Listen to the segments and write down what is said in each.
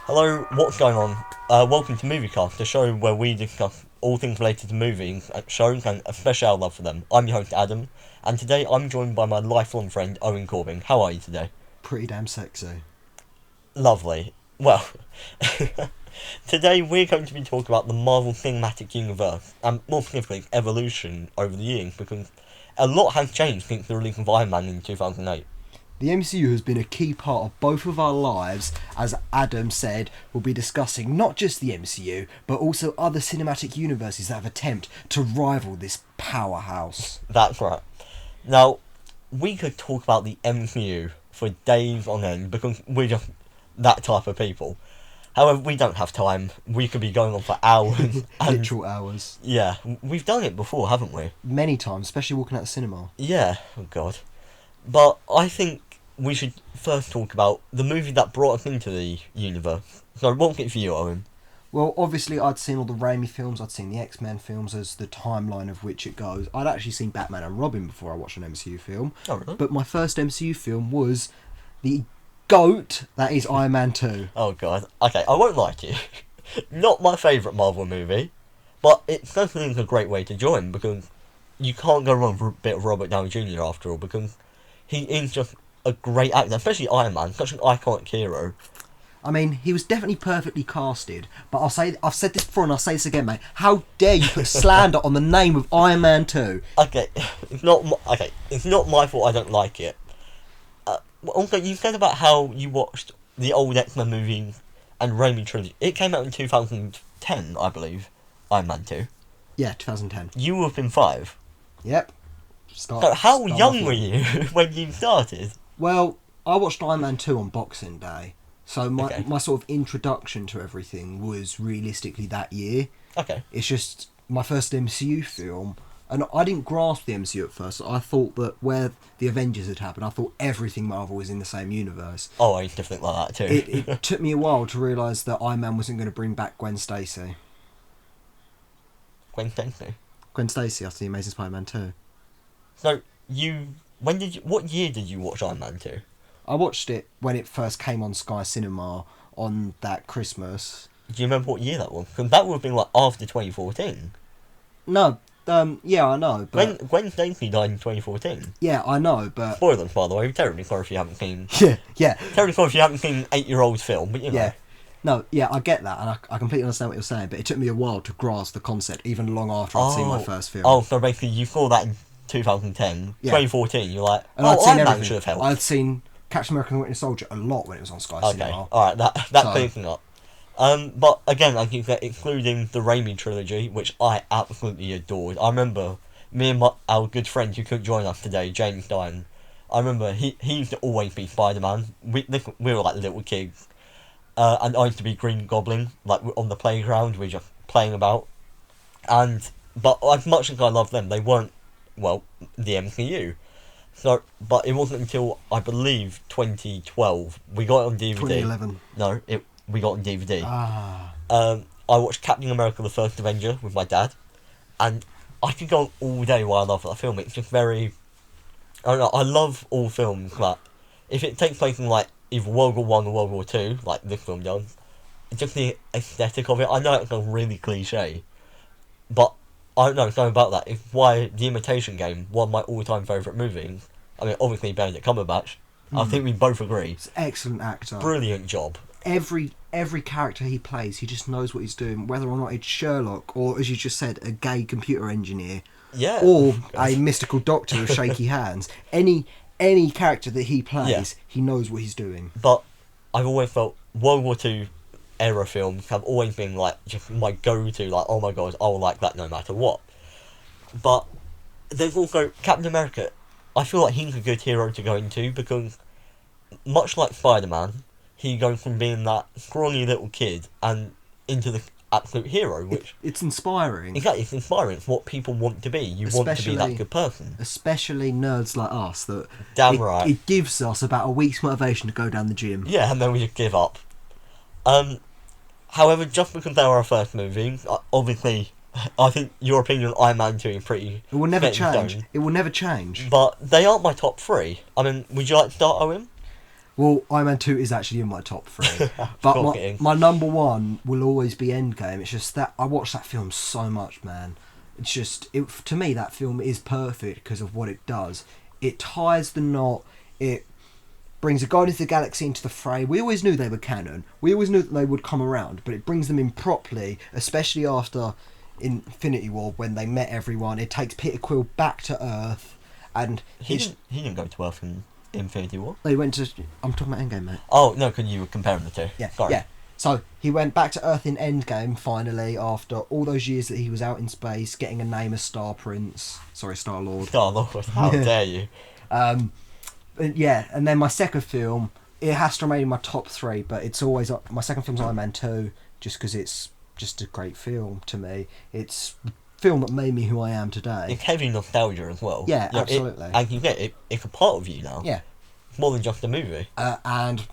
Hello, what's going on? Welcome to Moviecast, the show where we discuss all things related to movies, shows, and especially our love for them. I'm your host, Adam, and today I'm joined by my lifelong friend, Owen Corbin. How are you today? Pretty damn sexy. Lovely. Well, today we're going to be talking about the Marvel Cinematic Universe, and more specifically, its evolution over the years, because a lot has changed since the release of Iron Man in 2008. The MCU has been a key part of both of our lives. As Adam said, we'll be discussing not just the MCU, but also other cinematic universes that have attempted to rival this powerhouse. That's right. Now, we could talk about the MCU for days on end because we're just that type of people. However, we don't have time. We could be going on for hours. Literal hours. Yeah, we've done it before, haven't we? Many times, especially walking out the cinema. Yeah, oh god. But I think we should first talk about the movie that brought us into the universe. So, what's it for you, Owen? Well, obviously I'd seen all the Raimi films, I'd seen the X-Men films as the timeline of which it goes. I'd actually seen Batman and Robin before I watched an MCU film. Oh, really? But my first MCU film was the GOAT, that is Iron Man 2. Oh god. Okay, I won't lie to you. Not my favourite Marvel movie, but it certainly is a great way to join because you can't go wrong with a bit of Robert Downey Jr. after all because he is just a great actor, especially Iron Man, such an iconic hero. I mean, he was definitely perfectly casted, but I've said this before and I'll say this again, mate. How dare you put slander on the name of Iron Man 2? Okay, it's not my fault I don't like it. Also, you said about how you watched the old X-Men movie and Raimi trilogy. It came out in 2010, I believe, Iron Man 2. Yeah, 2010. You would have been 5. Yep. So how young were you when you started? Well, I watched Iron Man 2 on Boxing Day, so Okay. my sort of introduction to everything was realistically that year. Okay. It's just my first MCU film, and I didn't grasp the MCU at first. I thought that where the Avengers had happened, I thought everything Marvel was in the same universe. Oh, I used to think like that too. It took me a while to realise that Iron Man wasn't going to bring back Gwen Stacy. Gwen Stacy. Gwen Stacy after the Amazing Spider-Man 2. So what year did you watch Iron Man 2? I watched it when it first came on Sky Cinema on that Christmas. Do you remember what year that was? Because that would have been like after 2014. No, yeah, I know, but... Gwen Stacy died in 2014. Yeah, I know, but... Spoilers, by the way. Terribly sorry if you haven't seen... Yeah. Terribly sorry if you haven't seen 8-year-old film, but you know. Yeah. No, yeah, I get that, and I completely understand what you're saying, but it took me a while to grasp the concept, even long after I'd seen my first film. Oh, so basically you saw that in 2010. Yeah. 2014, you're like, And I'd seen Iron Man everything. should have helped. I'd seen Captain America and the Winter Soldier a lot when it was on Sky Okay, Cinema. alright, that So- clears things up. But again, I think that including the Raimi trilogy, which I absolutely adored. I remember me and our good friend who couldn't join us today, James Dine. I remember he used to always be Spider-Man. We were like little kids. And I used to be Green Goblin, like on the playground, we were just playing about. But as much as I loved them, they weren't, well, the MCU. So, but it wasn't until, I believe, 2012, we got it on DVD. 2011. No, we got it on DVD. Ah. I watched Captain America: The First Avenger with my dad, and I could go on all day while I love that film. It's just very, I don't know, I love all films, but if it takes place in like either World War One or World War Two, like this film does, just the aesthetic of it. I know it's a really cliche, but I don't know, something about that. It's why The Imitation Game, one of my all-time favourite movies. I mean, obviously Benedict Cumberbatch. I think we both agree. He's an excellent actor. Brilliant job. Every character he plays, he just knows what he's doing, whether or not it's Sherlock, or as you just said, a gay computer engineer, Yeah. or a mystical doctor with shaky hands. Any character that he plays, Yeah. he knows what he's doing. But I've always felt World War Two era films have always been like just my go-to, like, oh my god, I'll like that no matter what. But there's also Captain America. I feel like he's a good hero to go into because, much like Spider-Man, he goes from being that scrawny little kid and into the absolute hero, which... It's inspiring. Exactly, it's inspiring. It's what people want to be. You want to be that good person. Especially nerds like us. Damn right. It gives us about a week's motivation to go down the gym. Yeah, and then we just give up. However, just because they were our first movie, obviously, I think your opinion on Iron Man 2 is pretty... It will never set in change. stone. It will never change. But they aren't my top 3. I mean, would you like to start, Owen? Well, Iron Man 2 is actually in my top 3. But my number 1 will always be Endgame. It's just that I watched that film so much, man. It's just, to me, that film is perfect because of what it does. It ties the knot. It brings the Guardians of the Galaxy into the fray. We always knew they were canon. We always knew that they would come around, but it brings them in properly, especially after Infinity War when they met everyone. It takes Peter Quill back to Earth, and he didn't go to Earth in Infinity War. They went to. I'm talking about Endgame, mate. Oh no, because you were comparing the two. Yeah, sorry. Yeah. So he went back to Earth in Endgame finally after all those years that he was out in space, getting a name as Star Lord. Star-Lord, how dare you? Yeah, and then my second film, it has to remain in my top 3, but it's always my second film's Iron Man 2, just because it's just a great film to me. It's the film that made me who I am today. It's heavy nostalgia as well. Yeah, absolutely. And you get it. It's a part of you now. Yeah, it's more than just a movie. And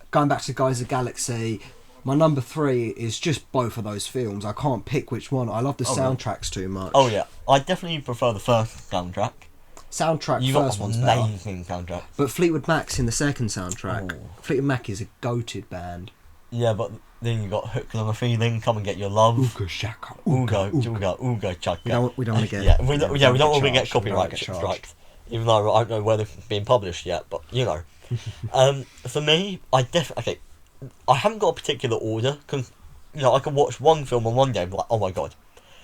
going back to Guardians of the Galaxy, my number 3 is just both of those films. I can't pick which one. I love the soundtracks too much. Oh yeah, I definitely prefer the first soundtrack. First one's better. Amazing soundtrack. But Fleetwood Mac's in the second soundtrack. Ooh. Fleetwood Mac is a goated band. Yeah, but then you got Hooked on a Feeling, Come and Get Your Love. Ooga shaka. Ooga chaka. We don't want to get. Yeah, we don't want to get copyright strikes. Even though I don't know whether it's been published yet, but you know. For me, I haven't got a particular order because I can watch one film on one day and be like, oh my god.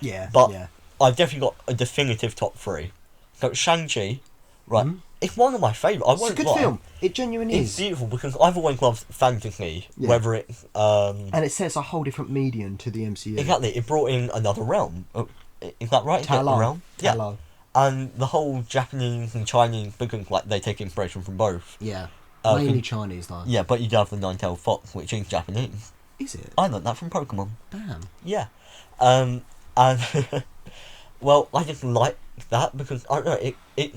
Yeah. But I've definitely got a definitive top 3. So Shang-Chi, right? It's one of my favourites. It's a good film. It genuinely is. It's beautiful because I've always loved fantasy, whether it's and it sets a whole different medium to the MCU. Exactly, it brought in another realm. Is that right? Realm. Yeah. And the whole Japanese and Chinese, because they take inspiration from both. Yeah. Mainly Chinese though. Yeah, but you do have the Nine-Tailed Fox, which is Japanese. Is it? I learned that from Pokemon. Damn. Yeah. And well, I just like that because I don't know, it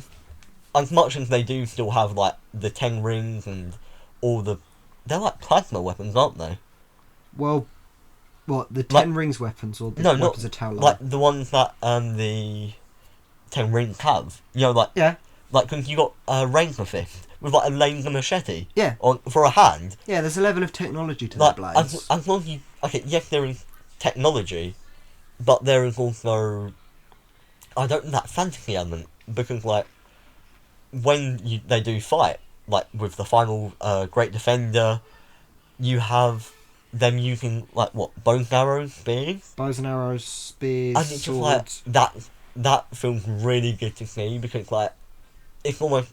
as much as they do still have the 10 rings and all they're like plasma weapons, aren't they? Well, what, the 10 rings weapons or the weapons of Tao? Like the ones that the 10 rings have. Yeah. Because you got a Razor Fist with a laser machete. Yeah. For a hand. Yeah, there's a level of technology to the blades. As long as you... Okay, yes, there is technology, but there is also... I don't know, that fantasy element, because when they do fight, with the final Great Defender, you have them using bows and arrows, spears. Bows and arrows, spears, and it's swords. Just that feels really good to see because it's almost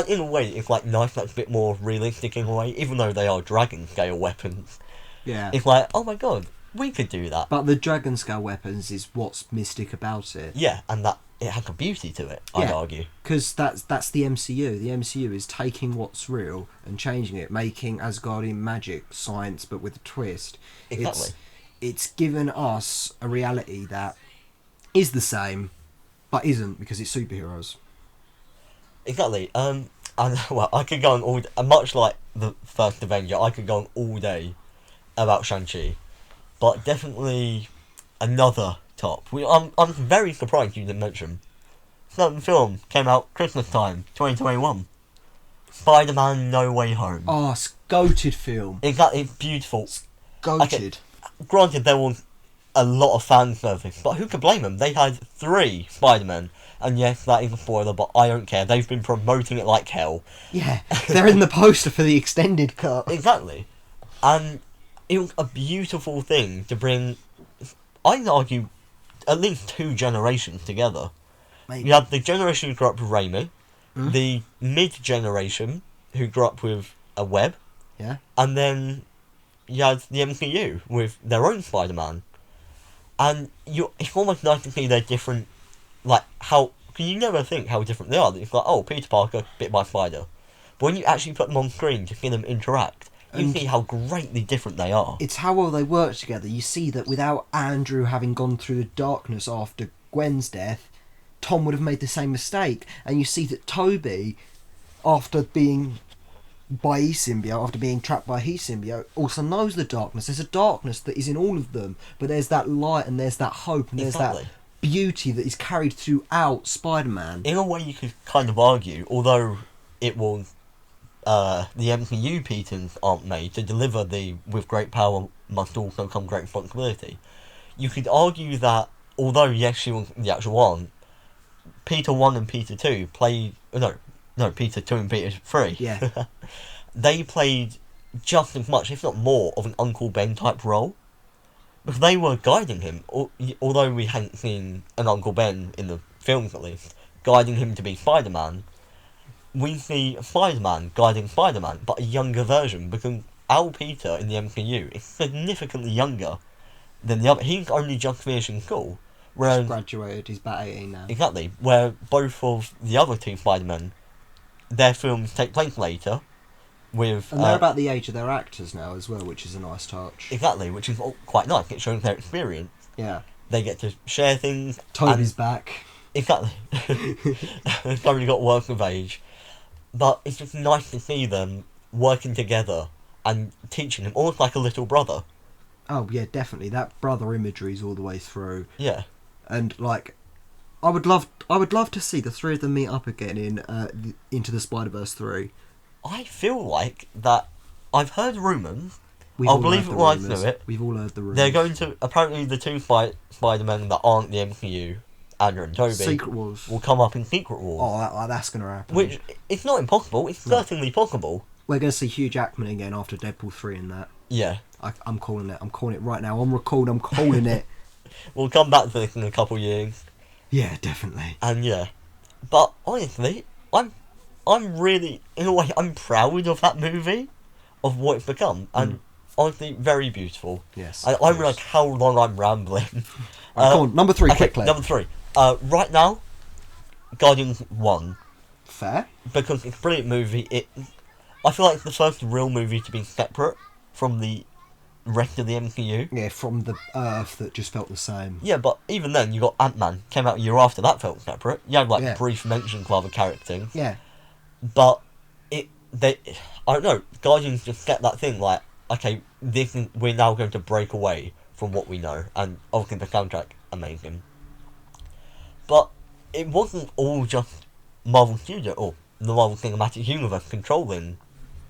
in a way it's nice, that's a bit more realistic in a way, even though they are dragon scale weapons. Yeah. It's oh my god, we could do that. But the dragon scale weapons is what's mystic about it. Yeah, and that it has a beauty to it, I'd argue. Because that's the MCU. The MCU is taking what's real and changing it, making Asgardian magic science, but with a twist. Exactly. It's given us a reality that is the same, but isn't because it's superheroes. Exactly. And well, I could go on all day, much like the first Avenger. I could go on all day about Shang-Chi, but definitely another top. I'm very surprised you didn't mention. Certain film came out Christmas time, 2021. Spider-Man: No Way Home. Oh, it's goated film. It's beautiful. It's goated. Okay, granted, there was a lot of fan service, but who could blame them? They had 3 Spider-Men, and yes, that is a spoiler, but I don't care. They've been promoting it like hell. Yeah, they're in the poster for the extended cut. Exactly. And it was a beautiful thing to bring, I'd argue, at least 2 generations together. Maybe. You had the generation who grew up with Raimi, the mid-generation who grew up with a Webb, and then you had the MCU with their own Spider-Man. And it's almost nice to see they're different, how... Because you never think how different they are. It's Peter Parker, bit by spider. But when you actually put them on screen to see them interact, you see how greatly different they are. It's how well they work together. You see that without Andrew having gone through the darkness after Gwen's death, Tom would have made the same mistake. And you see that Toby, after being by E-symbiote, after being trapped by his symbiote, also knows the darkness. There's a darkness that is in all of them, but there's that light and there's that hope and there's that beauty that is carried throughout Spider-Man. In a way you could kind of argue, although it was the MCU Peters aren't made to deliver the "with great power must also come great responsibility," you could argue that although yes, she was the actual one, Peter 1 and Peter 2 played... No, Peter 2 and Peter 3. Yeah. They played just as much, if not more, of an Uncle Ben type role. Because they were guiding him, although we hadn't seen an Uncle Ben in the films at least, guiding him to be Spider-Man, we see Spider-Man guiding Spider-Man, but a younger version, because our Peter in the MCU is significantly younger than the other. He's only just finishing school. Whereas, He's graduated, he's about 18 now. exactly, where both of the other two Spider-Men, their films take place later, with... And they're about the age of their actors now as well, which is a nice touch. Exactly, which is quite nice. It shows their experience. Yeah. They get to share things. Toby's back. Exactly. Somebody got work of age. But it's just nice to see them working together and teaching him, almost like a little brother. Oh yeah, definitely. That brother imagery is all the way through. Yeah. And like, I would love to see the three of them meet up again in Into the Spider-Verse 3. I feel like that I've heard rumours. We've I'll all believe heard it the when I rumours. know it. We've all heard the rumours. They're going to... Apparently the two Spider-Men that aren't the MCU, Andrew and Toby, Secret Wars. will come up in Secret Wars. Oh, that's going to happen. Which, it's not impossible. It's certainly possible. We're going to see Hugh Jackman again after Deadpool 3 and that. Yeah. I'm calling it. I'm calling it right now. On record, I'm calling it. We'll come back to this in a couple of years. Yeah, definitely. And yeah. But honestly, I'm really, in a way, I'm proud of that movie, of what it's become, and honestly, very beautiful. Yes. I realise how long I'm rambling. Right, come on, number 3, okay, quickly. Number 3. Right now, Guardians 1, Fair. because it's a brilliant movie. I feel like it's the first real movie to be separate from the rest of the MCU. Yeah, from the Earth that just felt the same. Yeah, but even then, you got Ant-Man, came out a year after that felt separate. You had, like, brief mentions of other characters. Yeah. But I don't know, Guardians just get that thing, like, okay, we're now going to break away from what we know, and obviously the soundtrack, amazing. But it wasn't all just Marvel Studio, or the Marvel Cinematic Universe controlling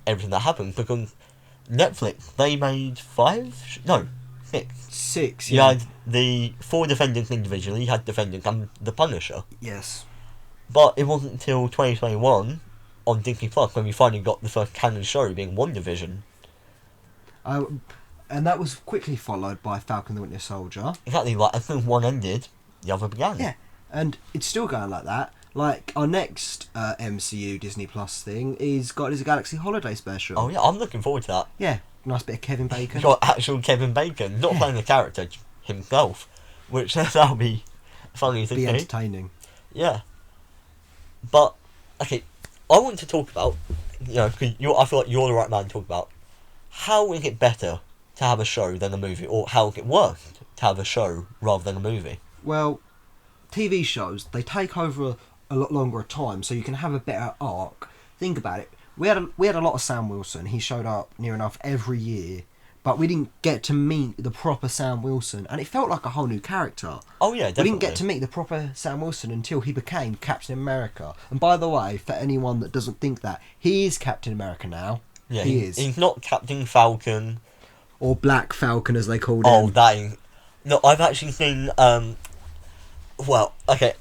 everything that happened, because Netflix, they made 6. 6, You yeah. had the 4 Defendants individually, you had Defendants and the Punisher. Yes. But it wasn't until 2021 on Disney Plus when we finally got the first canon show being WandaVision. And that was quickly followed by Falcon the Winter Soldier. Exactly, like as soon as one ended, the other began. Yeah, and it's still going like that. Like, our next MCU Disney Plus thing is Guardians of the Galaxy Holiday Special. Oh yeah, I'm looking forward to that. Yeah, nice bit of Kevin Bacon. Got actual Kevin Bacon, not playing the character himself, which that'll be funny to Be see. entertaining. Yeah. But, okay, I want to talk about, because I feel like you're the right man to talk about, how is it better to have a show than a movie, or how is it worse to have a show rather than a movie? Well, TV shows, they take over a lot longer a time, so you can have a better arc. Think about it. We had a lot of Sam Wilson. He showed up near enough every year, but we didn't get to meet the proper Sam Wilson, and it felt like a whole new character. Oh yeah, definitely. We didn't get to meet the proper Sam Wilson until he became Captain America. And by the way, for anyone that doesn't think that, he is Captain America now. Yeah, he is. He's not Captain Falcon. Or Black Falcon, as they called Oh, him. that is... No, I've actually seen... Well, okay,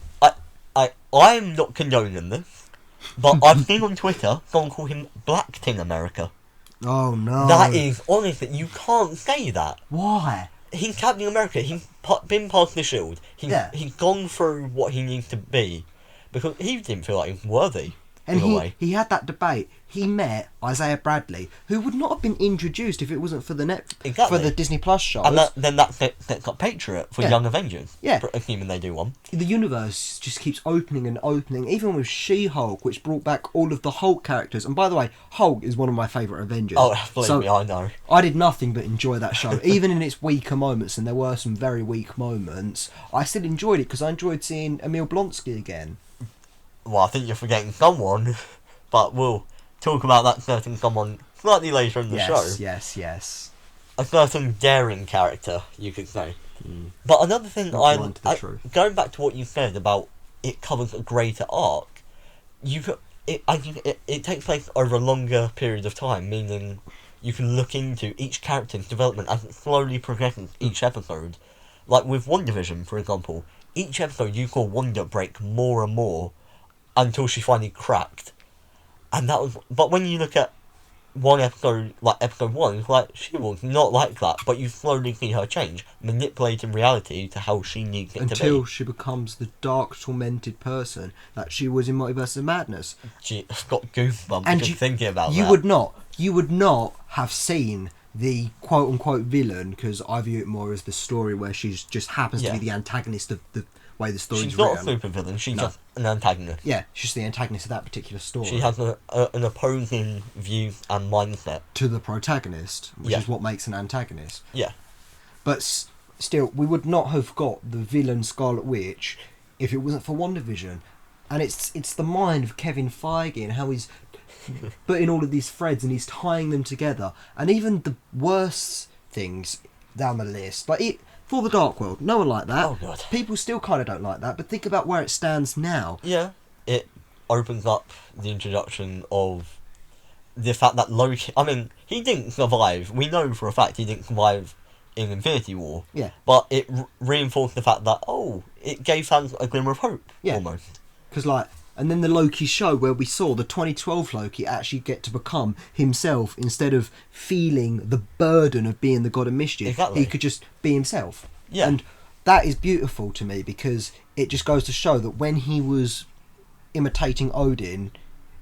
I'm not condoning this, but I've seen on Twitter someone call him Blackting America. Oh, no. That is, honestly, you can't say that. Why? He's Captain America, he's been past the shield, he's gone through what he needs to be, because he didn't feel like he was worthy, And in a way. he had that debate. He met Isaiah Bradley, who would not have been introduced if it wasn't for the for the Disney Plus show. And then that sets up Patriot for Young Avengers. Yeah. Assuming they do one. The universe just keeps opening and opening, even with She-Hulk, which brought back all of the Hulk characters. And by the way, Hulk is one of my favourite Avengers. Oh, believe me, I know. I did nothing but enjoy that show. Even in its weaker moments, and there were some very weak moments, I still enjoyed it because I enjoyed seeing Emil Blonsky again. Well, I think you're forgetting someone, but we'll talk about that certain someone slightly later in the show. Yes. A certain daring character, you could say. But another thing, going back to what you said about it covers a greater arc, I think it takes place over a longer period of time, meaning you can look into each character's development as it slowly progresses each episode. Like with WandaVision, for example, each episode you saw Wanda break more and more until she finally cracked. And that was, but when you look at one episode, like episode 1, it's like, she was not like that, but you slowly see her change, manipulating reality to how she needs it to be. Until she becomes the dark, tormented person that she was in Multiverse of Madness. I've got goosebumps And just thinking about you that. You would not have seen the quote-unquote villain, because I view it more as the story where she just happens to be the antagonist of the way the story's She's not written. a super villain, she's just an antagonist. Yeah, she's the antagonist of that particular story. She has an opposing view and mindset. To the protagonist, which is what makes an antagonist. Yeah. But still, we would not have got the villain Scarlet Witch if it wasn't for WandaVision. And it's the mind of Kevin Feige and how he's putting all of these threads and he's tying them together. And even the worst things down the list, like For the Dark World, no one liked that. Oh, God. People still kind of don't like that, but think about where it stands now. Yeah. It opens up the introduction of the fact that Loki... I mean, he didn't survive. We know for a fact he didn't survive in Infinity War. Yeah. But it reinforced the fact that, it gave fans a glimmer of hope, almost. Because, and then the Loki show where we saw the 2012 Loki actually get to become himself instead of feeling the burden of being the god of mischief. Exactly. He could just be himself. Yeah. And that is beautiful to me because it just goes to show that when he was imitating Odin,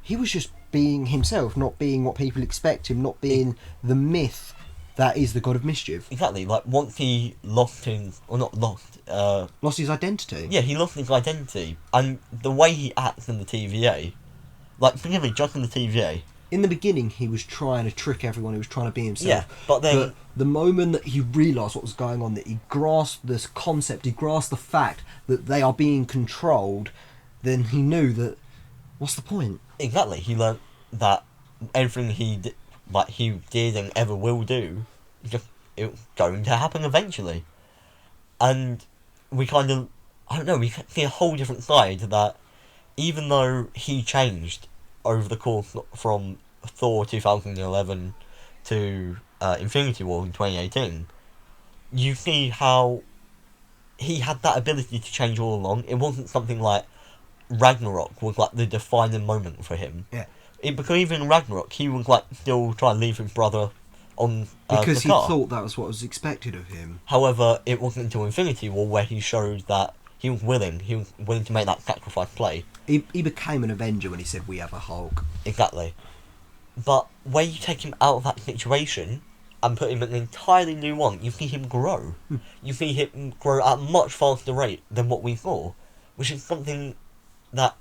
he was just being himself, not being what people expect him, not being the myth that is the god of mischief. Exactly. Like, once he lost his... Or not lost... Lost his identity. Yeah, he lost his identity. And the way he acts in the TVA... Like, forgive me, just in the TVA... In the beginning, he was trying to trick everyone. He was trying to be himself. Yeah, but then... the moment that he realised what was going on, that he grasped this concept, he grasped the fact that they are being controlled, then he knew that, what's the point? Exactly. He learnt that everything he did and ever will do, it's going to happen eventually. And we kind of... I don't know, we see a whole different side that even though he changed over the course from Thor 2011 to Infinity War in 2018, you see how he had that ability to change all along. It wasn't something like Ragnarok was like the defining moment for him. Yeah. Because even in Ragnarok, he was like still trying to leave his brother on because the he car. thought that was what was expected of him. However, it wasn't until Infinity War where he showed that he was willing to make that sacrifice play. He became an Avenger when he said, "We have a Hulk." Exactly. But when you take him out of that situation and put him in an entirely new one, you see him grow. You see him grow at a much faster rate than what we saw, which is something that,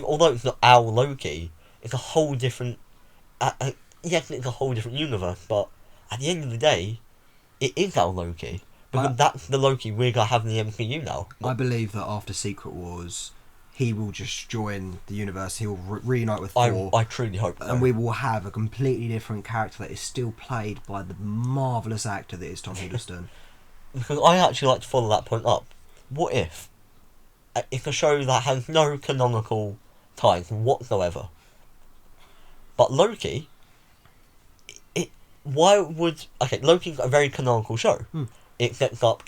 although it's not our Loki, it's a whole different... yes, it's a whole different universe, but at the end of the day, it is our Loki. Because that's the Loki we're going to have in the MCU now. I believe that after Secret Wars, he will just join the universe. He'll reunite with Thor. I truly hope so. And we will have a completely different character that is still played by the marvellous actor that is Tom Hiddleston. Because I actually like to follow that point up. What if it's a show that has no canonical ties whatsoever, but Loki... Loki's a very canonical show. It sets up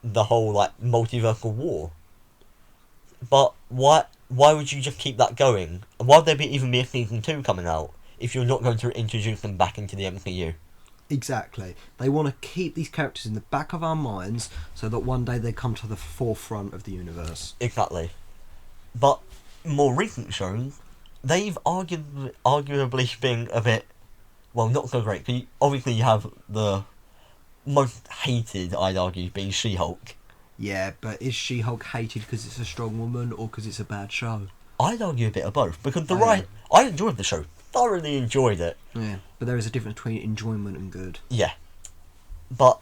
the whole multiversal war. But why would you just keep that going? And why would there even be a season 2 coming out if you're not going to introduce them back into the MCU? Exactly. They want to keep these characters in the back of our minds so that one day they come to the forefront of the universe. Exactly. But more recent shows, they've arguably been a bit, well, not so great. Obviously you have the most hated, I'd argue, being She-Hulk. Yeah, but is She-Hulk hated because it's a strong woman or because it's a bad show? I'd argue a bit of both, because I enjoyed the show, thoroughly enjoyed it. Yeah, but there is a difference between enjoyment and good. Yeah. But,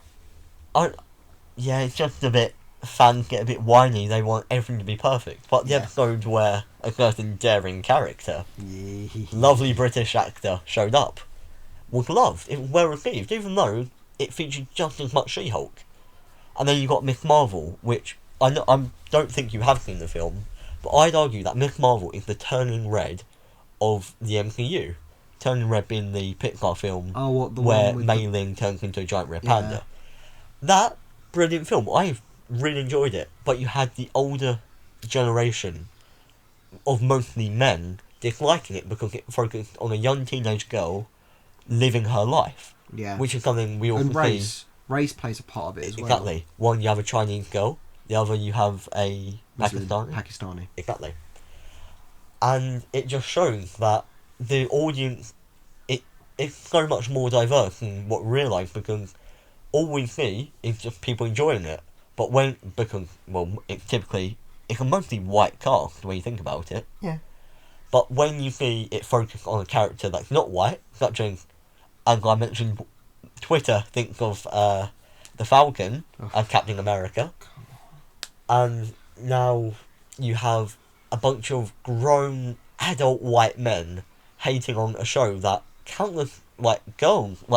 it's just a bit, fans get a bit whiny, they want everything to be perfect. But the episode where a certain daring character, lovely British actor, showed up, was loved, it was well received, even though it featured just as much She-Hulk. And then you got Miss Marvel, which I don't think you have seen the film, But I'd argue that Miss Marvel is the turning red of the MCU. Turning Red being the Pixar film Oh, what, the where one with Mei Ling turns into a giant red Yeah. panda. That brilliant film. I really enjoyed it. But you had the older generation of mostly men disliking it because it focused on a young teenage girl living her life, Yeah. which is something we also And see. race plays a part of it as well. Exactly. One, you have a Chinese girl. The other, you have a Muslim, Pakistani. Pakistani. Exactly. And it just shows that the audience, it's so much more diverse than what we realise, because all we see is just people enjoying it. But it's a mostly white cast when you think about it. Yeah. But when you see it focused on a character that's not white, such as I mentioned, Twitter thinks of the Falcon as Captain America, and now you have a bunch of grown adult white men hating on a show that countless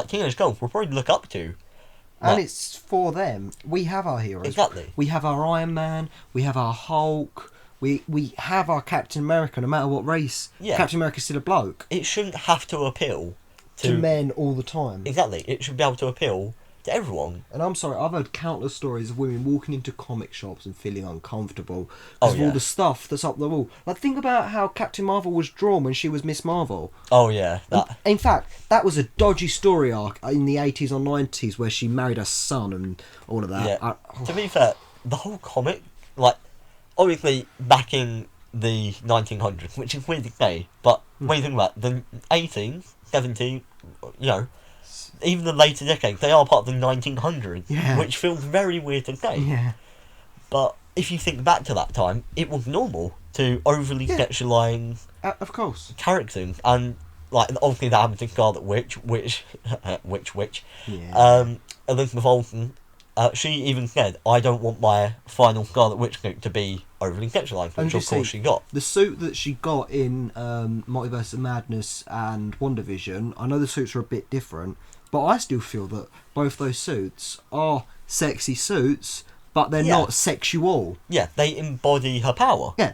teenage girls will probably look up to. And it's for them. We have our heroes. Exactly. We have our Iron Man. We have our Hulk. We have our Captain America, no matter what race. Yeah. Captain America's still a bloke. It shouldn't have to appeal To men all the time. Exactly. It should be able to appeal to everyone. And I'm sorry, I've heard countless stories of women walking into comic shops and feeling uncomfortable because of all the stuff that's up the wall. Like, think about how Captain Marvel was drawn when she was Miss Marvel. Oh yeah, that. In fact, that was a dodgy story arc in the 80s or 90s where she married her son and all of that. Yeah. To be fair, the whole comic, obviously back in the 1900s, which is weird to say, but when you think about it, the 18s, 17s, even the later decades, they are part of the 1900s, Yeah. which feels very weird to say. Yeah. But if you think back to that time, it was normal to overly sexualise Of course. characters, and obviously that happened to Scarlet Witch, Yeah. Elizabeth Olsen. She even said, "I don't want my final Scarlet Witch suit to be overly sexualised," which you of course she got. The suit that she got in Multiverse of Madness and WandaVision, I know the suits are a bit different, but I still feel that both those suits are sexy suits, but they're not sexual. Yeah, they embody her power. Yeah.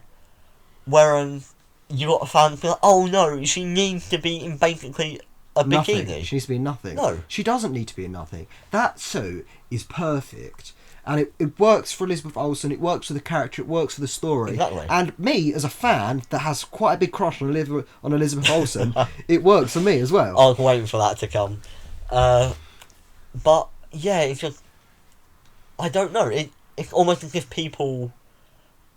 Whereas you got a fan feel, "Oh no, she needs to be in basically a Nothing. bikini." She needs to be in nothing. No. She doesn't need to be in nothing. That suit is perfect. And it works for Elizabeth Olsen, it works for the character, it works for the story. Exactly. And me, as a fan that has quite a big crush on Elizabeth Olsen, it works for me as well. I was waiting for that to come. But, yeah, it's just... I don't know. It's almost as if people...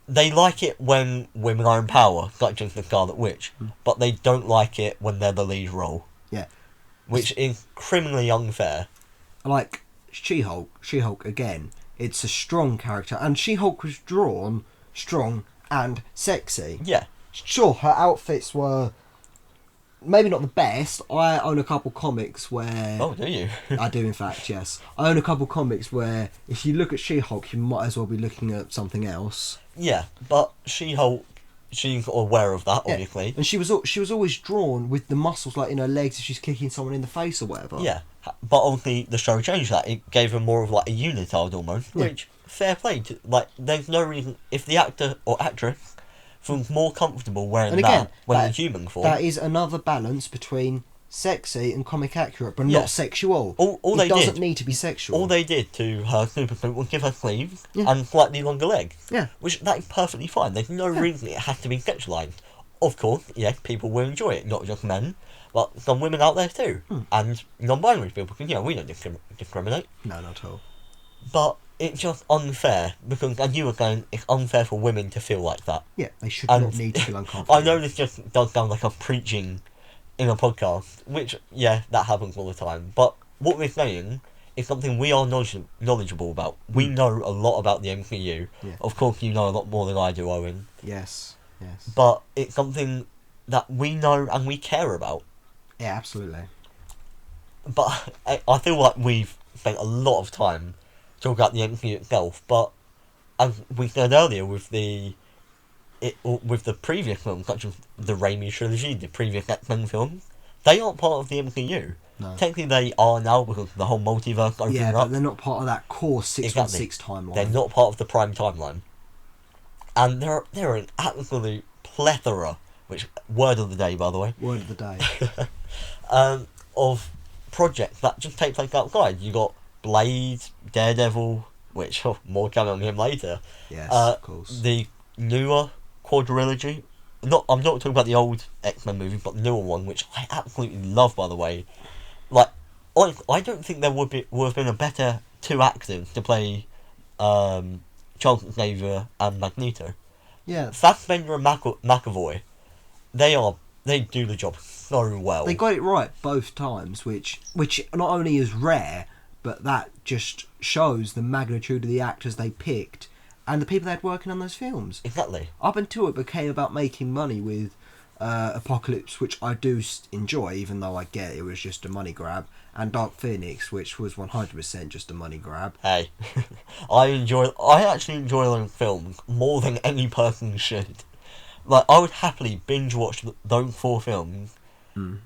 They like it when women are in power, like just the Scarlet Witch, but they don't like it when they're the lead role. Yeah. Which is criminally unfair. Like She-Hulk again, it's a strong character, and She-Hulk was drawn strong and sexy. Yeah. Sure, her outfits were maybe not the best. I own a couple comics where... Oh, do you? I do, in fact, yes. I own a couple comics where if you look at She-Hulk, you might as well be looking at something else. Yeah, but She-Hulk, she's aware of that, obviously. And she was always drawn with the muscles like in her legs if she's kicking someone in the face or whatever. Yeah, but obviously the show changed that. It gave her more of a unitard almost, which, fair play. There's no reason, if the actor or actress feels more comfortable wearing And again, that when in human form. That is another balance between sexy and comic accurate, but not sexual. It doesn't need to be sexual. All they did to her super suit was give her sleeves and slightly longer legs. Yeah. Which, that is perfectly fine. There's no reason it has to be sexualised. Of course, yes, people will enjoy it, not just men, but some women out there too. And non-binary people, because, we don't discriminate. No, not at all. But it's just unfair, because, as you were saying, it's unfair for women to feel like that. Yeah, they should not need to feel uncomfortable. I know this just does sound like I'm preaching in a podcast, which, that happens all the time, but what we're saying is something we are knowledgeable about. We know a lot about the MCU. Yeah. Of course, you know a lot more than I do, Owen. Yes. But it's something that we know and we care about. Yeah, absolutely. But I feel like we've spent a lot of time talking about the MCU itself, but as we said earlier with the previous films, such as the Raimi trilogy, the previous X-Men films, they aren't part of the MCU. No. Technically they are now, because the whole multiverse opening Yeah, up. but they're not part of that core 616 timeline. They're not part of the prime timeline. And there are an absolute plethora, which word of the day, by the way, Word of the day. of projects that just take place outside. You got Blade, Daredevil, which more coming on him later. Yes, of course. The newer quadrilogy. I'm not talking about the old X-Men movie, but the newer one, which I absolutely love, by the way. Like, I don't think there would have been a better two actors to play Charles Xavier and Magneto. Yeah. Fassbender and McAvoy, they do the job so well. They got it right both times, which not only is rare, but that just shows the magnitude of the actors they picked and the people they had working on those films. Exactly. Up until it became about making money with Apocalypse, which I do enjoy, even though I get it was just a money grab, and Dark Phoenix, which was 100% just a money grab. Hey, I actually enjoy those films more than any person should. Like, I would happily binge watch those 4 films,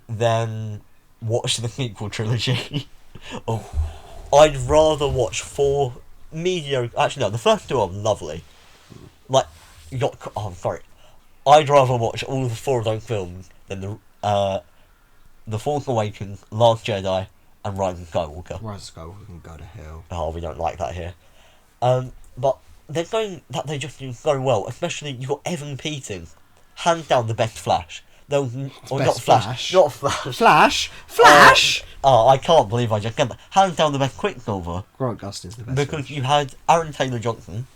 than watch the sequel trilogy. I'd rather watch 4 mediocre. Actually, no, the first 2 are lovely. Like, I'd rather watch all the 4 of those films than the Force Awakens, Last Jedi, and Rise of Skywalker. Rise of Skywalker can go to hell. Oh, we don't like that here. But they're going that they just do so well. Especially you got Evan Peters, hands down the best Flash. There was not Flash. Flash. I can't believe I just get that. Hands down the best Quicksilver. Grant Gustin's the best. Because Flash. you had Aaron Taylor Johnson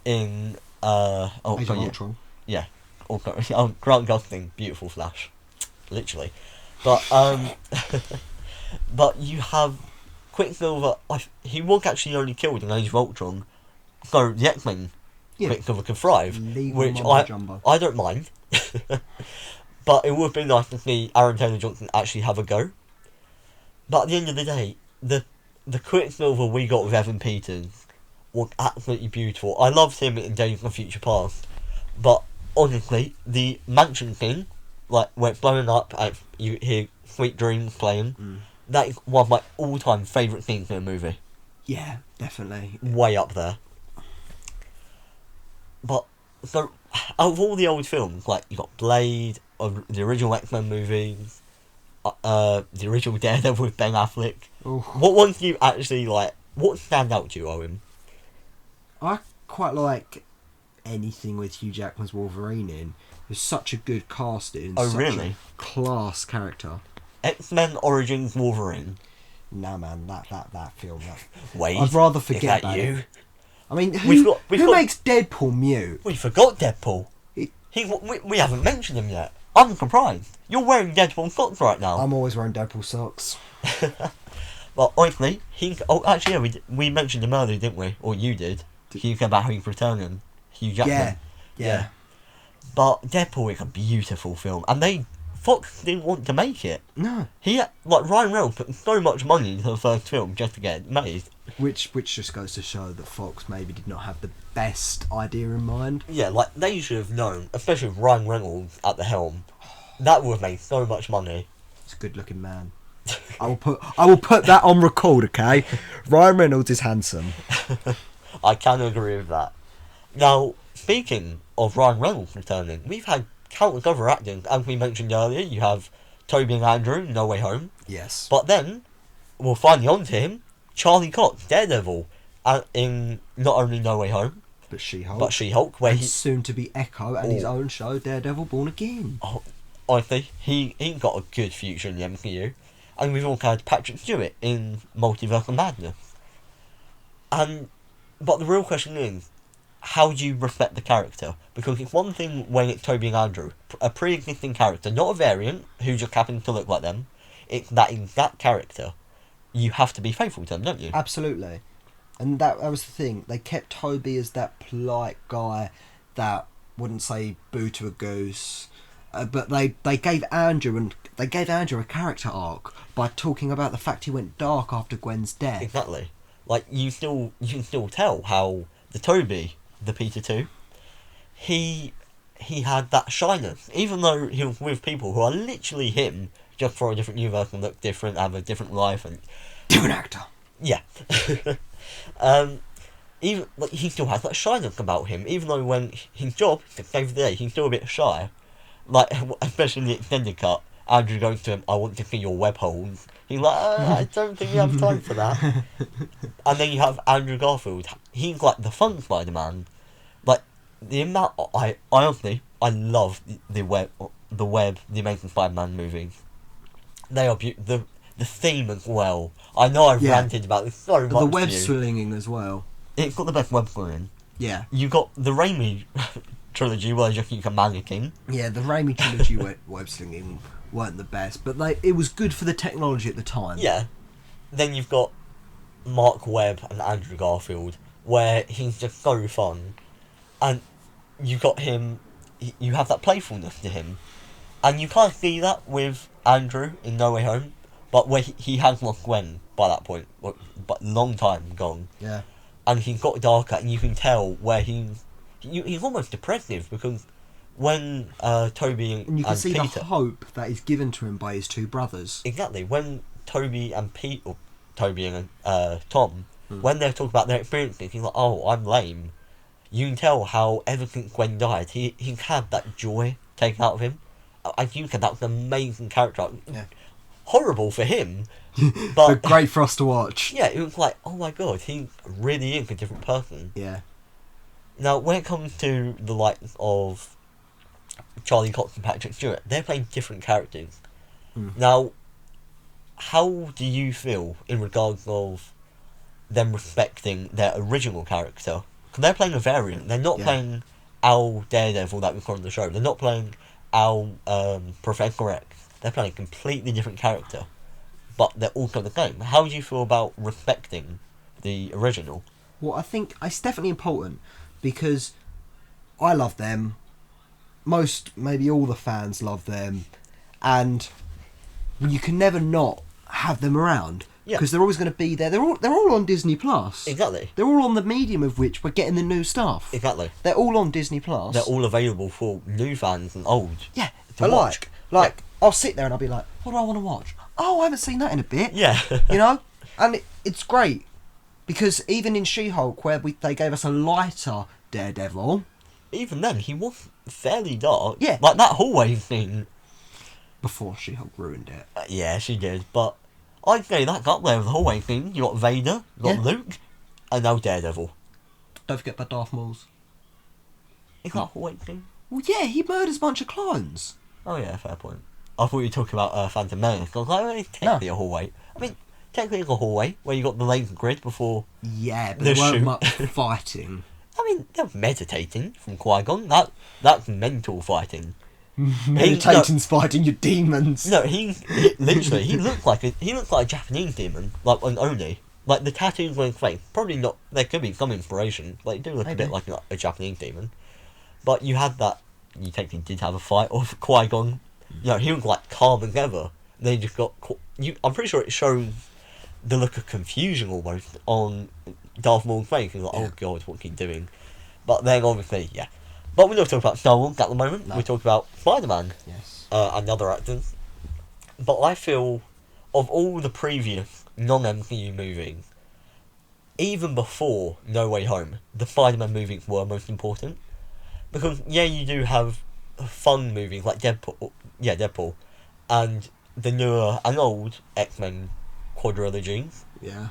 in Age of Ultron. Yeah. Grant Gustin, beautiful Flash, literally. But but you have Quicksilver. He was actually only killed in Age of Ultron, so the X-Men Quicksilver can thrive, which I don't mind. But it would have been nice to see Aaron Taylor Johnson actually have a go. But at the end of the day, the Quicksilver we got with Evan Peters was absolutely beautiful. I loved him in Days of the Future Past, but honestly, the mansion thing, like where it's blowing up and you hear Sweet Dreams playing, that is one of my all-time favourite things in a movie. Yeah, definitely. Way up there. But, so, out of all the old films, like, you got Blade, the original X-Men movies, the original Daredevil with Ben Affleck, what ones do you actually like? What stand out to you, Owen? I quite like anything with Hugh Jackman's Wolverine in. It's such a good casting. Oh, such really? A class character. X-Men Origins Wolverine. Nah, man, that film. Wait, I'd rather forget is that about you? it. I mean, who makes Deadpool mute? We forgot Deadpool. We haven't mentioned him yet. I'm surprised. You're wearing Deadpool socks right now. I'm always wearing Deadpool socks. Well, honestly, we mentioned him earlier, didn't we? Or you did. You said about how he's returning. Hugh Jackman. Yeah. But Deadpool is a beautiful film, and Fox didn't want to make it. No. Ryan Reynolds put so much money into the first film just to get it made. Which just goes to show that Fox maybe did not have the best idea in mind. Yeah, like, they should have known, especially with Ryan Reynolds at the helm. That would have made so much money. He's a good-looking man. I will put that on record, okay? Ryan Reynolds is handsome. I can agree with that. Now, speaking of Ryan Reynolds returning, we've had countless other actors. As we mentioned earlier, you have Toby and Andrew, No Way Home. Yes. But then, we're finally on to him, Charlie Cox, Daredevil, in not only No Way Home, but She-Hulk. Where he's soon to be Echo and his own show, Daredevil Born Again. Honestly, he's got a good future in the MCU. And we've also had Patrick Stewart in Multiverse of Madness. But the real question is, how do you respect the character? Because it's one thing when it's Toby and Andrew, a pre-existing character, not a variant who just happens to look like them. It's that exact character. You have to be faithful to them, don't you? Absolutely. And that was the thing. They kept Toby as that polite guy that wouldn't say boo to a goose. But they gave Andrew a character arc by talking about the fact he went dark after Gwen's death. Exactly. Like, you can still tell how the Toby, the Peter 2, he had that shyness, even though he was with people who are literally him, just for a different universe and look different, have a different life and different actor. Yeah. even like he still has that shyness about him, even though when his job is to save the day, he's still a bit shy. Like especially in the extended cut, Andrew goes to him, "I want to see your web holes." He's like, "I don't think you have time for that." And then you have Andrew Garfield. He's like the fun Spider-Man. Like the amount I honestly I love the Amazing Spider-Man movies. They are the theme as well. I know I've Yeah. ranted about this so much. The web to you. slinging as well. It's got the best web slinging. Yeah. You got the Raimi trilogy where they just use a mannequin. Yeah, the Raimi trilogy web slinging weren't the best, but it was good for the technology at the time. Yeah. Then you've got Mark Webb and Andrew Garfield, where he's just so fun, and you got him. You have that playfulness to him, and you can't see that with Andrew in No Way Home, but where he has lost Gwen by that point, but long time gone. Yeah. And he's got darker, and you can tell where he's almost depressive because when Toby And you can and see Peter the hope that is given to him by his two brothers. exactly when Toby and Tom when they're talking about their experiences, he's like, "Oh, I'm lame." You can tell how ever since Gwen died, he's had that joy taken out of him. As you said, that was an amazing character. Yeah. Horrible for him, But but great for us to watch. yeah, it was like, oh my god, he really is a different person. Yeah. Now, when it comes to the likes of Charlie Cox and Patrick Stewart, they're playing different characters. Now, how do you feel in regards of them respecting their original character? Because they're playing a variant. They're not playing Al Daredevil that we saw on the show. They're not playing Al Professor X. They're playing a completely different character, but they're also the same. How do you feel about respecting the original? Well, I think it's definitely important because I love them. Most, maybe all the fans love them, and you can never not have them around because they're always going to be there. They're all on Disney Plus. Exactly. They're all on the medium of which we're getting the new stuff. Exactly. They're all on Disney Plus. They're all available for new fans and old. Yeah, to I watch. like I'll sit there and I'll be like, what do I want to watch? Oh, I haven't seen that in a bit. Yeah. You know, and it's great because even in She-Hulk, where they gave us a lighter Daredevil. Even then, he was fairly dark. Yeah. Like that hallway scene. Before She-Hulk ruined it. Yeah, she did. But I'd say that's up there with the hallway scene. You got Vader, you got Luke, and now Daredevil. Don't forget about Darth Maul's. Is that a hallway scene? Well, yeah, he murders a bunch of clones. Oh yeah, fair point. I thought you were talking about Phantom Menace. I was like, well, it's technically a hallway. I mean, technically it's a hallway where you got the laser grid before. Yeah, but The there weren't shoot. much fighting. I mean, they're meditating from Qui-Gon. That's mental fighting. Meditating's fighting your demons. No, he literally he looks like a Japanese demon, like an Oni. Like the tattoos on his face, probably not. There could be some inspiration. Like they do look Maybe. a bit like a Japanese demon. But you had that. You technically did have a fight of Qui-Gon. You know, he was like calm as ever. They just got. I'm pretty sure it shows the look of confusion almost on Darth Maul's face. He's like, oh god, what's he doing? But then obviously, yeah. But we're not talking about Star Wars at the moment. No. We're talking about Spider-Man. Yes. And other actors. But I feel, of all the previous non-MCU movies, even before No Way Home, the Spider-Man movies were most important. Because, yeah, you do have fun movies like Deadpool, and the newer and old X-Men quadrilogies. Yeah.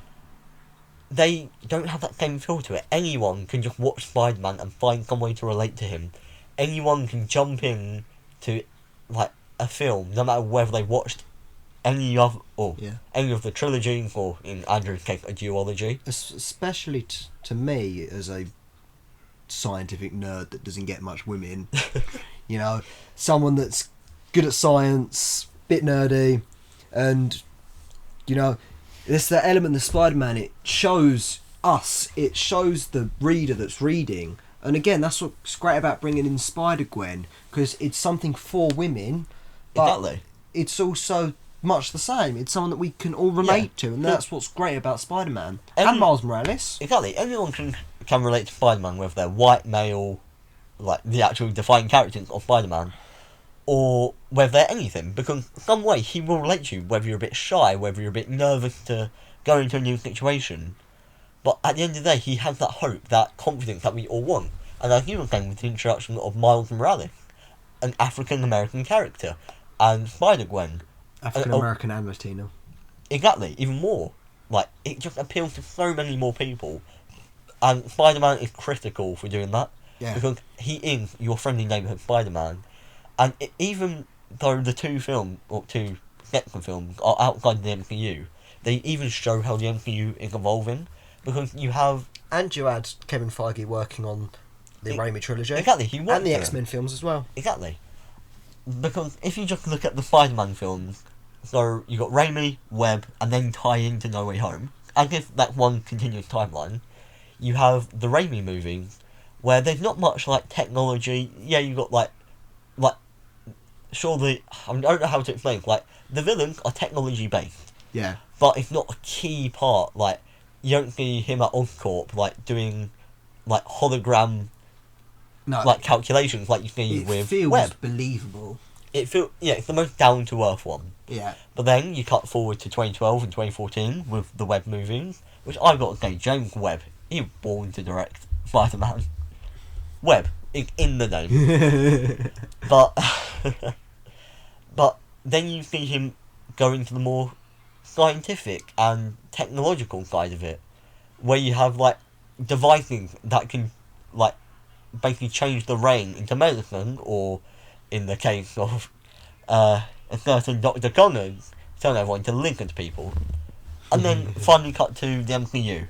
They don't have that same feel to it. Anyone can just watch Spider-Man and find some way to relate to him. Anyone can jump in to, like, a film, no matter whether they watched any of the trilogies, or in Andrew's case, a duology. Especially to me, as a scientific nerd that doesn't get much women, you know, someone that's good at science, bit nerdy, and, you know, it's the element of Spider-Man. It shows us, it shows the reader that's reading, and again, that's what's great about bringing in Spider-Gwen, because it's something for women, but Exactly. it's also much the same. It's someone that we can all relate to, and that's what's great about Spider-Man and Miles Morales. Exactly. Anyone can relate to Spider-Man, whether they're white, male, like the actual defining characters of Spider-Man, or whether they're anything, because some way he will relate to you, whether you're a bit shy, whether you're a bit nervous to go into a new situation. But at the end of the day, he has that hope, that confidence that we all want. And as you were saying with the introduction of Miles Morales, an African American character, and Spider-Gwen. African American and Latino. Exactly, even more. Like, it just appeals to so many more people. And Spider-Man is critical for doing that. Yeah. Because he is your friendly neighborhood Spider-Man. And even though the two sets of films are outside the MCU, they even show how the MCU is evolving. Because you have... And you had Kevin Feige working on the Raimi trilogy. Exactly, he worked and the on it. X-Men films as well. Exactly. Because if you just look at the Spider-Man films, so you got Raimi, Webb, and then tie into No Way Home, as if that's one continuous timeline, you have the Raimi movies, where there's not much, like, technology. Yeah, you got, like, surely, I don't know how to explain, like, the villains are technology-based. Yeah. But it's not a key part, like, you don't see him at Oscorp, like, doing, like, hologram, like, calculations like you see with feels Webb. Believable. It's the most down-to-earth one. Yeah. But then you cut forward to 2012 and 2014 with the Webb movies, which I've got to say, James Webb, he was born to direct Spider-Man. Webb is in the name. But then you see him go into the more scientific and technological side of it, where you have, like, devices that can, like, basically change the rain into medicine, or in the case of a certain Dr. Connors, turn everyone to Lincoln people. And then finally cut to the MCU.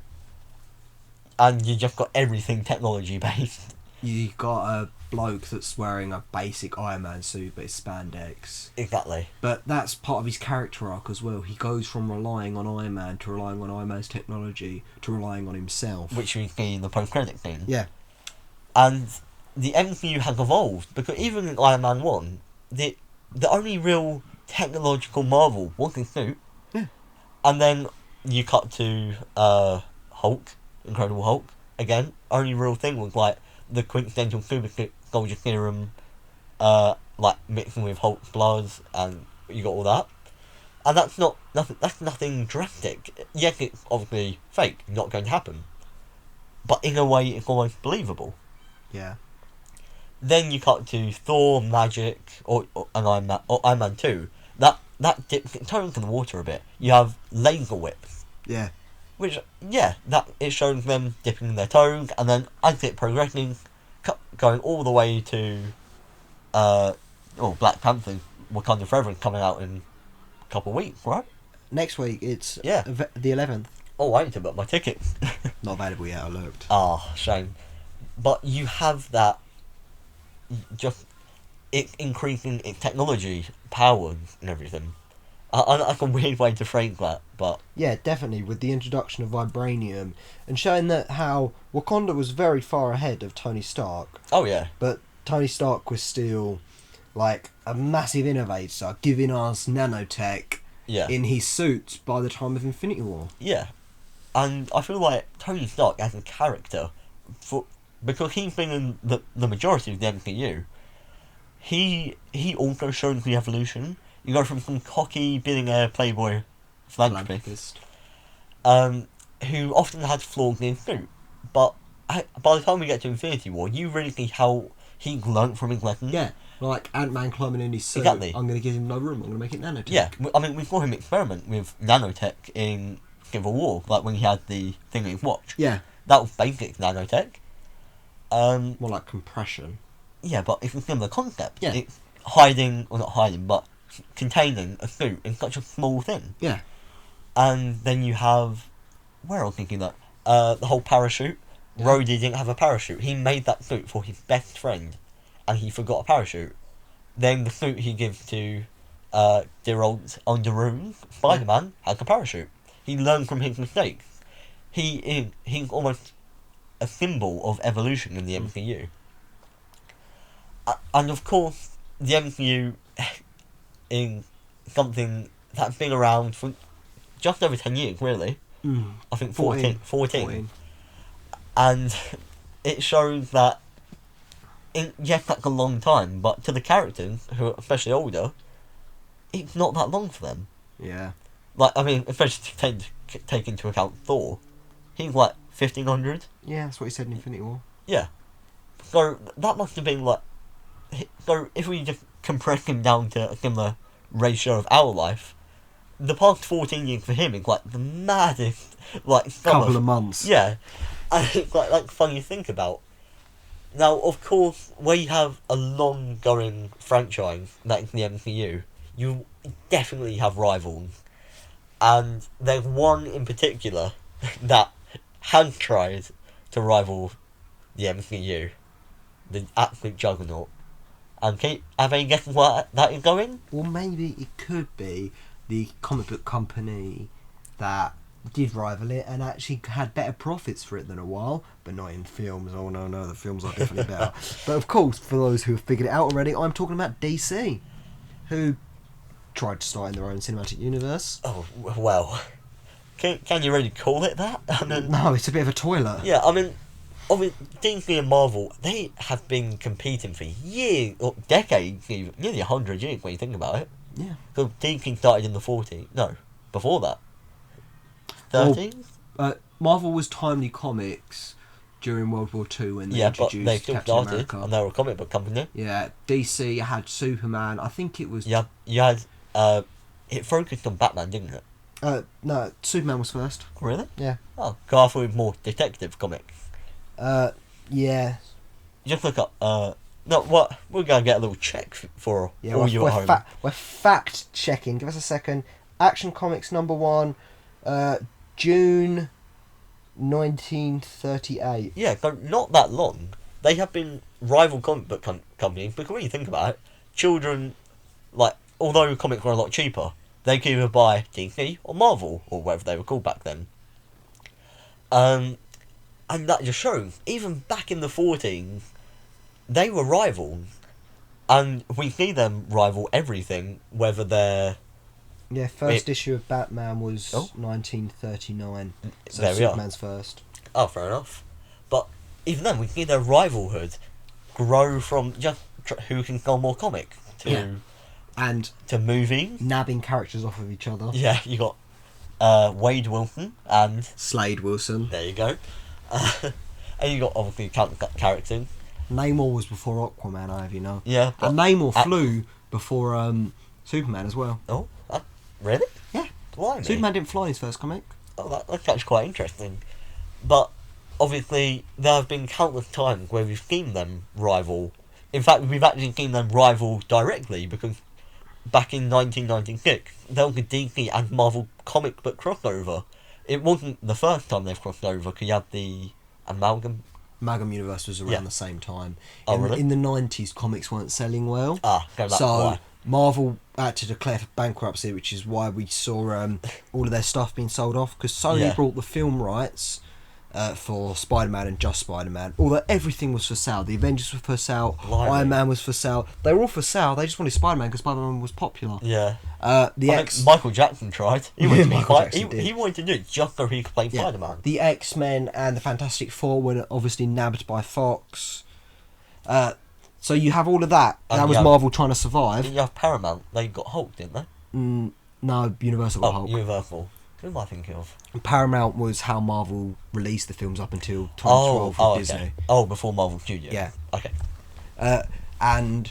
And you just got everything technology based. You got a bloke that's wearing a basic Iron Man suit, but it's spandex. Exactly. But that's part of his character arc as well. He goes from relying on Iron Man to relying on Iron Man's technology to relying on himself. Which we see in the post-credit scene. Yeah. And the MCU has evolved, because even in Iron Man 1, the only real technological marvel was his suit. Yeah. And then you cut to Hulk, Incredible Hulk. Again, only real thing was, like, the quintessential super soldier serum, like, mixing with Hulk's blood, and you got all that. And that's nothing drastic. Yes, it's obviously fake, not going to happen. But in a way, it's almost believable. Yeah. Then you cut to Thor, Magic, or Iron Man 2. That dips its toes in the water a bit. You have laser whips. Yeah. Which, yeah, that it shows them dipping their toes, and then as it progressing, going all the way to Black Panther, Wakanda Forever, coming out in a couple of weeks, right? Next week, it's Yeah. the 11th. Oh, I need to book my tickets. Not available yet, I looked. Ah, shame. But you have that, just, it's increasing its technology, powers, and everything. That's a weird way to phrase that, but... Yeah, definitely, with the introduction of vibranium, and showing that how Wakanda was very far ahead of Tony Stark. Oh, yeah. But Tony Stark was still, like, a massive innovator, giving us nanotech in his suit by the time of Infinity War. Yeah. And I feel like Tony Stark as a character, because he's been in the majority of the MCU, he also shows the evolution. You go from some cocky billionaire playboy philanthropist, who often had flaws in his suit, but by the time we get to Infinity War, you really see how he learnt from his lessons. Yeah, like Ant-Man climbing in his suit. Exactly. I'm going to give him no room, I'm going to make it nanotech. Yeah, I mean, we saw him experiment with nanotech in Civil War, like when he had the thing in his watch. Yeah. That was basic nanotech. More like compression. Yeah, but it's a similar concept. Yeah. It's hiding, or not hiding, but containing a suit in such a small thing. Yeah. And then you have... Where I was thinking that? The whole parachute. Yeah. Rhodey didn't have a parachute. He made that suit for his best friend, and he forgot a parachute. Then the suit he gives to dear old Underoos, Spider-Man, has a parachute. He learned from his mistakes. He's almost a symbol of evolution in the MCU. And of course, the MCU is something that's been around for just over 10 years, really. I think 14. And it shows that, yes, that's a long time, but to the characters, who are especially older, it's not that long for them. Yeah. Like, I mean, especially to take into account Thor. He's like 1500. Yeah, that's what he said in Infinity War. Yeah. So that must have been like. So if we just compress him down to a similar ratio of our life, the past 14 years for him is like the maddest, like Couple of months. Yeah, and it's like funny to think about. Now, of course, where you have a long-going franchise like the MCU, you definitely have rivals, and there's one in particular that has tried to rival the MCU, the absolute juggernaut. And have any guesses where that is going? Or maybe it could be the comic book company that did rival it and actually had better profits for it than a while, but not in films. Oh no, the films are definitely better. But of course, for those who have figured it out already, I'm talking about DC, who tried to start in their own cinematic universe. Oh, well, can you really call it that? I mean, No, it's a bit of a toilet. yeah, I mean, DC and Marvel, they have been competing for years, or decades, even, nearly 100 years when you think about it. Yeah. So DC started in the 40s. No, before that. 30s? Marvel was Timely Comics during World War II when they Yeah, but introduced they still Captain started, America. and they were a comic book company. Yeah, DC had Superman. I think it was... You had it focused on Batman, didn't it? No, Superman was first. Really? Yeah. Oh, because I thought it was more detective comics. Yeah. Just look up, no, what? We're going to get a little check for Yeah, all you at home. we're fact checking. Give us a second. Action Comics #1, June 1938. Yeah, so not that long. They have been rival comic book companies, because when you think about it, children, like, although comics were a lot cheaper, they could either buy DC or Marvel, or whatever they were called back then. And that just shows, even back in the 14s, they were rivals. And we see them rival everything, whether they're... Yeah, first issue of Batman was Oh. 1939. So There we are. Superman's first. Oh, fair enough. But even then, we see their rivalhood grow from just who can sell more comics to Yeah. And to movies. nabbing characters off of each other. Yeah, you got Wade Wilson, and Slade Wilson. there you go. And you got obviously characters. Namor was before Aquaman, I have you know. Yeah, but And Namor flew before Superman as well. oh, really? Yeah. Blimey. Superman didn't fly in his first comic. Oh, that's actually quite interesting. But obviously, there have been countless times where we've seen them rival. In fact, we've actually seen them rival directly, because back in 1996, there was a DC and Marvel comic book crossover. It wasn't the first time they've crossed over, because you had the Amalgam. Amalgam Universe was around Yeah. the same time. Oh, really? In the 90s, comics weren't selling well. So that's So why. Marvel had to declare for bankruptcy, which is why we saw all of their stuff being sold off, because Sony Yeah. brought the film rights for Spider-Man and just Spider-Man. Although everything was for sale. The Avengers were for sale, Blimey. Iron Man was for sale. They were all for sale. They just wanted Spider-Man because Spider-Man was popular. Yeah. The I think Michael Jackson tried. He wanted to be Michael Jackson did. he wanted to do it just so he could play Spider-Man. The X-Men and the Fantastic Four were obviously nabbed by Fox. So you have all of that. And That was you have- Marvel trying to survive. Didn't you have Paramount? They got Hulk, didn't they? No, Universal got Oh, Hulk. Universal. Who am I thinking of? Paramount was how Marvel released the films up until 2012 with okay. Disney. Oh, before Marvel Studios. Yeah. Okay. And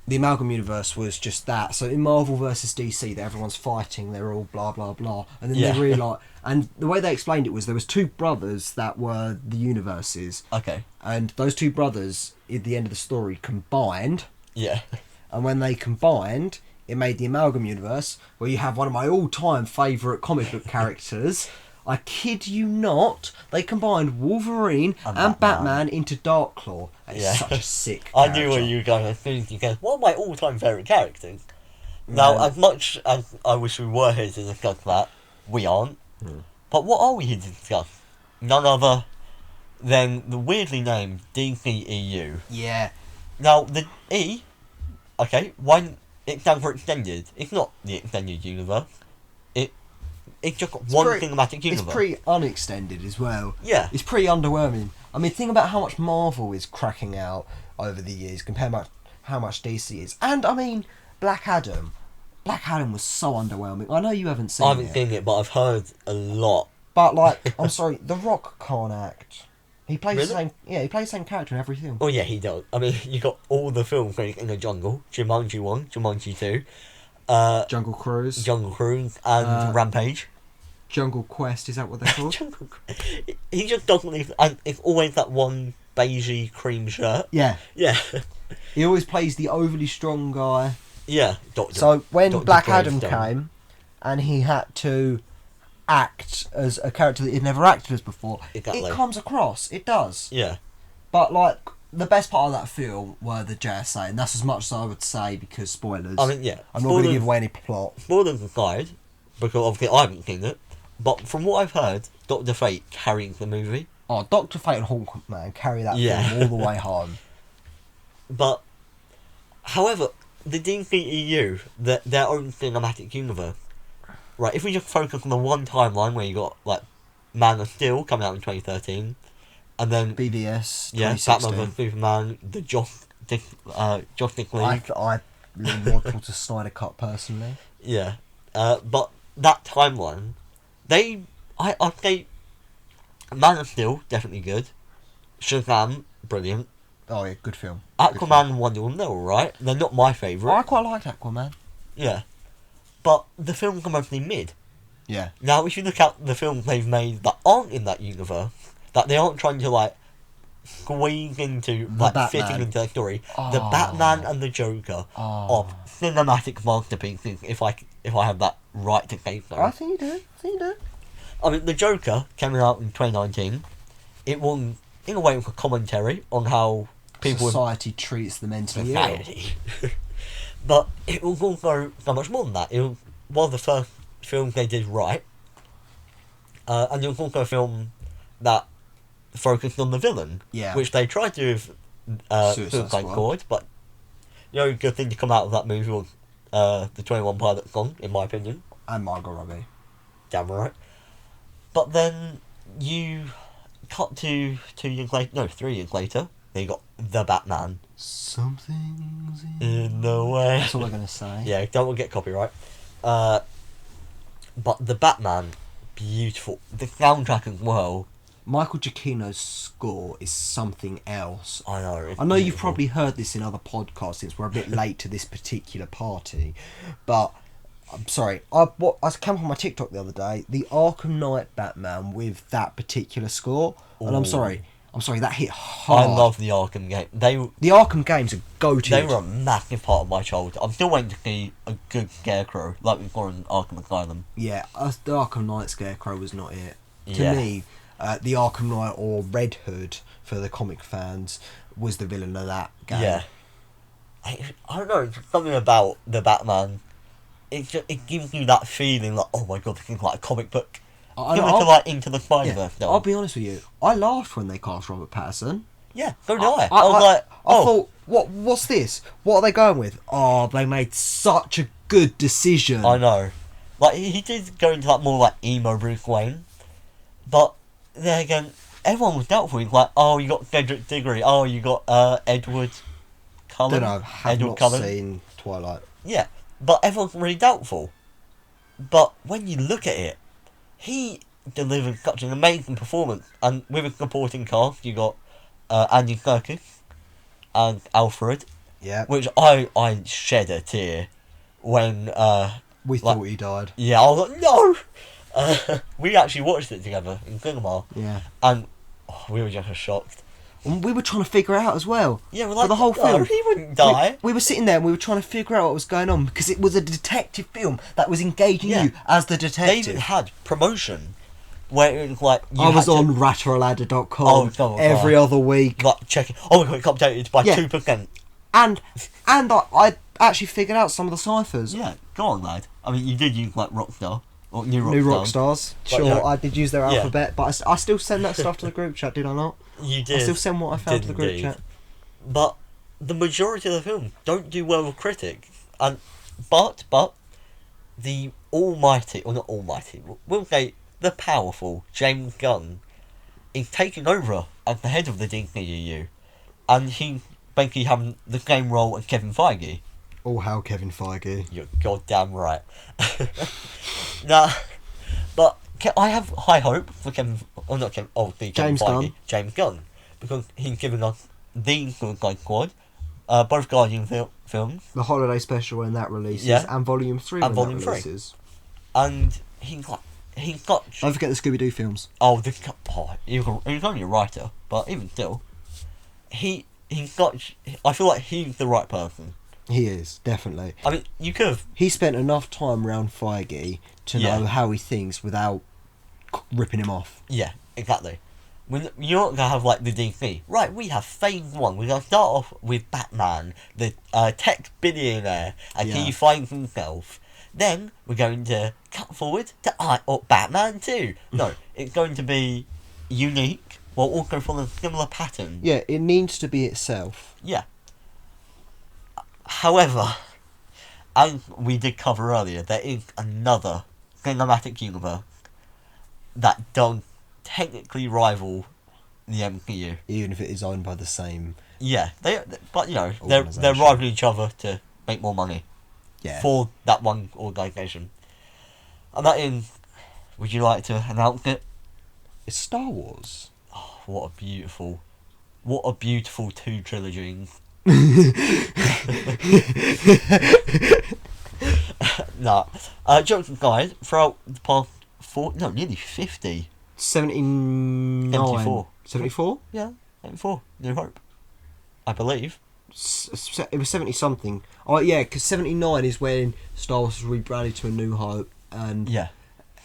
the Amalgam Universe was just that. So in Marvel versus DC, that everyone's fighting, they're all blah blah blah, and then Yeah. they realise. And the way they explained it was there was two brothers that were the universes, Okay. and those two brothers at the end of the story combined, Yeah. and when they combined, it made the Amalgam Universe, where you have one of my all-time favourite comic book characters. I kid you not, they combined Wolverine and Batman into Darkclaw. And Yeah. It's such a sick I character. knew where you were going as soon as you said, one of my all-time favourite characters. Now, as much as I wish we were here to discuss that, we aren't. But what are we here to discuss? None other than the weirdly named DCEU. Yeah. Now, the E, okay, why it stands for extended. It's not the extended universe. It's just one cinematic universe. It's pretty unextended as well. Yeah. It's pretty underwhelming. I mean, think about how much Marvel is cracking out over the years compared to how much DC is. And, I mean, Black Adam. Black Adam was so underwhelming. I know you haven't seen I it. haven't seen it, but I've heard a lot But like, I'm sorry, The Rock can't act. He plays Really? the same. Yeah, he plays the same character in every film. Oh yeah, he does. I mean, you got all the films like in the jungle, Jumanji 1, Jumanji 2, Jungle Cruise, Jungle Cruise, and Rampage. Jungle Quest. Is that what they're called? Jungle He just doesn't leave, and it's always that one beigey cream shirt. Yeah. Yeah. He always plays the overly strong guy. Yeah, Doctor. So when Dr. Black Adam Gravestone. came, and he had to act as a character that he'd never acted as before, Exactly. it comes across. It does. Yeah. But like the best part of that film were the JSA, and that's as much as I would say because spoilers. I mean, yeah. I'm not going to give away any plot. Spoilers aside, because obviously I haven't seen it, but from what I've heard, Dr. Fate carries the movie. Oh, Dr. Fate and Hawkman carry that Yeah. film all the way home. But, however, the DCEU, their own cinematic universe, right, if we just focus on the one timeline where you got, like, Man of Steel coming out in 2013, and then, BVS, yeah, 2016. Batman vs Superman, the Justice League, I lean more towards the Snyder Cut personally. yeah, but that timeline, I'd say, Man of Steel, definitely good, Shazam, brilliant, Oh yeah, good film. Good film. Aquaman and Wonder Woman, they're alright, they're not my favourite, I quite liked Aquaman. yeah, but the films are mostly mid. Yeah. Now, if you look at the films they've made that aren't in that universe, that they aren't trying to, like, squeeze into, The like, Batman. fitting into their story, Oh. the Batman and the Joker Oh. are cinematic masterpieces, if I have that right to say so. I think you do. I mean, the Joker came out in 2019. It was, in a way, a commentary on how people... Society treats the mentally ill. Society. But it was also so much more than that. It was one of the first films they did right. And it was also a film that focused on the villain. Yeah. Which they tried to do with Suicide Suicide Squad. Squad, but good thing to come out of that movie was the 21 Pilots song, in my opinion. And Margot Robbie. Damn right. But then you cut to 3 years later, then you got The Batman. Something's In the way. That's all we're gonna say. Yeah, don't want to get copyright. But the Batman, beautiful. The soundtrack as well. Michael Giacchino's score is something else. I know. It's I know you've beautiful. probably heard this in other podcasts since we're a bit late to this particular party, but I'm sorry. I came up on my TikTok the other day. The Arkham Knight Batman with that particular score, and I'm Ooh. sorry, that hit hard. I love the Arkham game. The Arkham games are goated. They were a massive part of my childhood. I'm still waiting to see a good Scarecrow, like we saw in Arkham Asylum. Yeah, the Arkham Knight Scarecrow was not it. Yeah. To me, the Arkham Knight or Red Hood for the comic fans was the villain of that game. Yeah. I don't know, it's something about the Batman. It gives you that feeling like, oh my god, this is like a comic book. Similar to like Into the Spider-Verse. Yeah, I'll be honest with you. I laughed when they cast Robert Pattinson. Yeah, so did I. I was like, I thought, what's this? What are they going with? Oh, they made such a good decision. I know. Like, he did go into that more like emo Bruce Wayne. But then again, everyone was doubtful. He's like, oh, you got Cedric Diggory. Oh, you got Edward Cullen. Don't know. Have Edward not Cullen. seen Twilight. Yeah, but everyone's really doubtful. But when you look at it, he delivered such an amazing performance. And with a supporting cast, you got Andy Serkis and Alfred, Yeah. which I shed a tear when We like- thought he died. yeah, I was like, no. We actually watched it together in cinema, Yeah. and we were just shocked. And we were trying to figure out as well. Yeah, we're For like, the whole no, film. he wouldn't die. We were sitting there and we were trying to figure out what was going on because it was a detective film that was engaging Yeah. you as the They detective. even had promotion where it was like you I was had to, on ratterladder.com Oh, God, every God. other week. like checking. Oh my god, it's updated by Yeah. 2%. And I actually figured out some of the ciphers. Yeah, go on, lad. I mean, you did use like Rockstar or New Rockstar. New Rockstars. But, Sure, yeah. I did use their Yeah. alphabet, but I still send that stuff to the group chat, did I not? You did. I still send what I found to the Did group indeed. chat. But the majority of the film don't do well with critics, and but the almighty, or not almighty, we'll say the powerful James Gunn is taking over as the head of the DCEU, and he's basically having the same role as Kevin Feige. Oh, how Kevin Feige. You're goddamn right. Nah, but I have high hope for Kevin. Oh, not Kevin. Oh, the Kevin James Feige, Gunn. James Gunn, because he's given us the Suicide Squad, both Guardian films, The holiday special when that releases, Yeah. and Volume 3 And when Volume that 3. releases. and he's got. Don't forget the Scooby-Doo films. Oh, this guy. Oh, he's only a writer, but even still, he's got. I feel like he's the right person. He is, definitely. I mean, you could have. He spent enough time around Feige to Yeah. know how he thinks without ripping him off. Yeah, exactly. You're not gonna have like the DC. Right, we have phase 1. We're gonna start off with Batman, the tech billionaire, and Yeah. he finds himself. Then we're going to cut forward to Batman 2. No, it's going to be unique, while also following similar patterns. Yeah, it needs to be itself. Yeah. However, as we did cover earlier, there is another cinematic universe that does technically rival the MCU. Even if it is owned by the same... Yeah, but they're Organisation. rivaling each other to make more money Yeah. for that one organisation. And that is, would you like to announce it? It's Star Wars. Oh, what a beautiful 2 trilogies. Nah, jokes aside, throughout the past nearly 50. 79. 74. 74? Yeah, 74. New Hope, I believe. It was 70 something. Oh yeah, because 79 is when Star Wars was rebranded to A New Hope, and Yeah,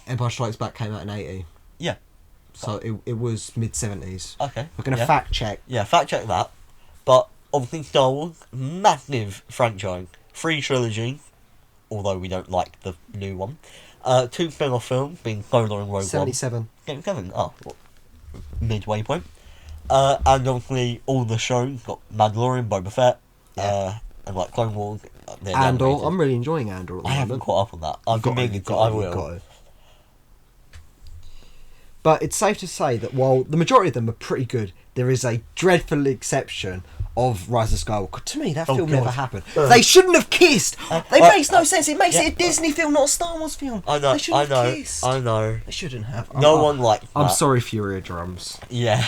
Empire Strikes Back came out in 80. yeah. So it was mid 70s. Okay. We're gonna yeah. fact check. Yeah, fact check that. But obviously Star Wars, massive franchise. 3 trilogies, although we don't like the new one. 2 spin-off films, being Solo and Rogue 77. 77. Oh, midway point. And obviously all the shows, got Mandalorian, Boba Fett, and like Clone Wars. they're Andor. animated. I'm really enjoying Andor at the I haven't moment. caught up on that. I've been meaning to, I will. But it's safe to say that while the majority of them are pretty good, there is a dreadful exception of Rise of Skywalker. To me, that film God. never happened. They shouldn't have kissed. They makes no sense. It makes it a Disney film, not a Star Wars film. I know, They shouldn't have kissed. I know. They shouldn't have. No one liked that. I'm sorry for your eardrums. Yeah.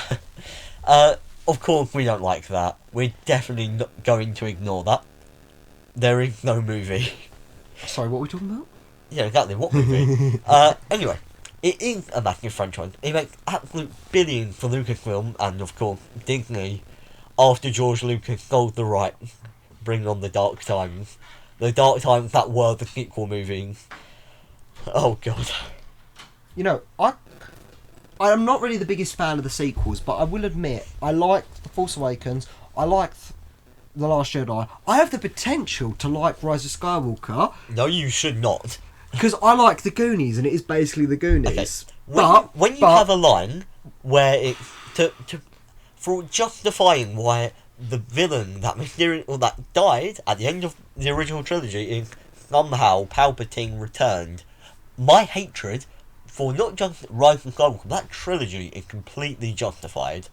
Of course we don't like that. We're definitely not going to ignore that. There is no movie. Sorry, what were we talking about? Yeah, exactly. What movie? Anyway, it is a massive franchise. It makes absolute billions for Lucasfilm and, of course, Disney after George Lucas sold the rights, bringing on the Dark Times. The Dark Times that were the sequel movies. Oh, God. You know, I'm not really the biggest fan of the sequels, but I will admit, I liked The Force Awakens, I liked The Last Jedi. I have the potential to like Rise of Skywalker, No, you should not. because I like The Goonies, and it is basically The Goonies. Okay. When you have a line where it's for justifying why the villain that that died at the end of the original trilogy is somehow Palpatine returned, my hatred for not just Rise of Skywalker, that trilogy is completely justified.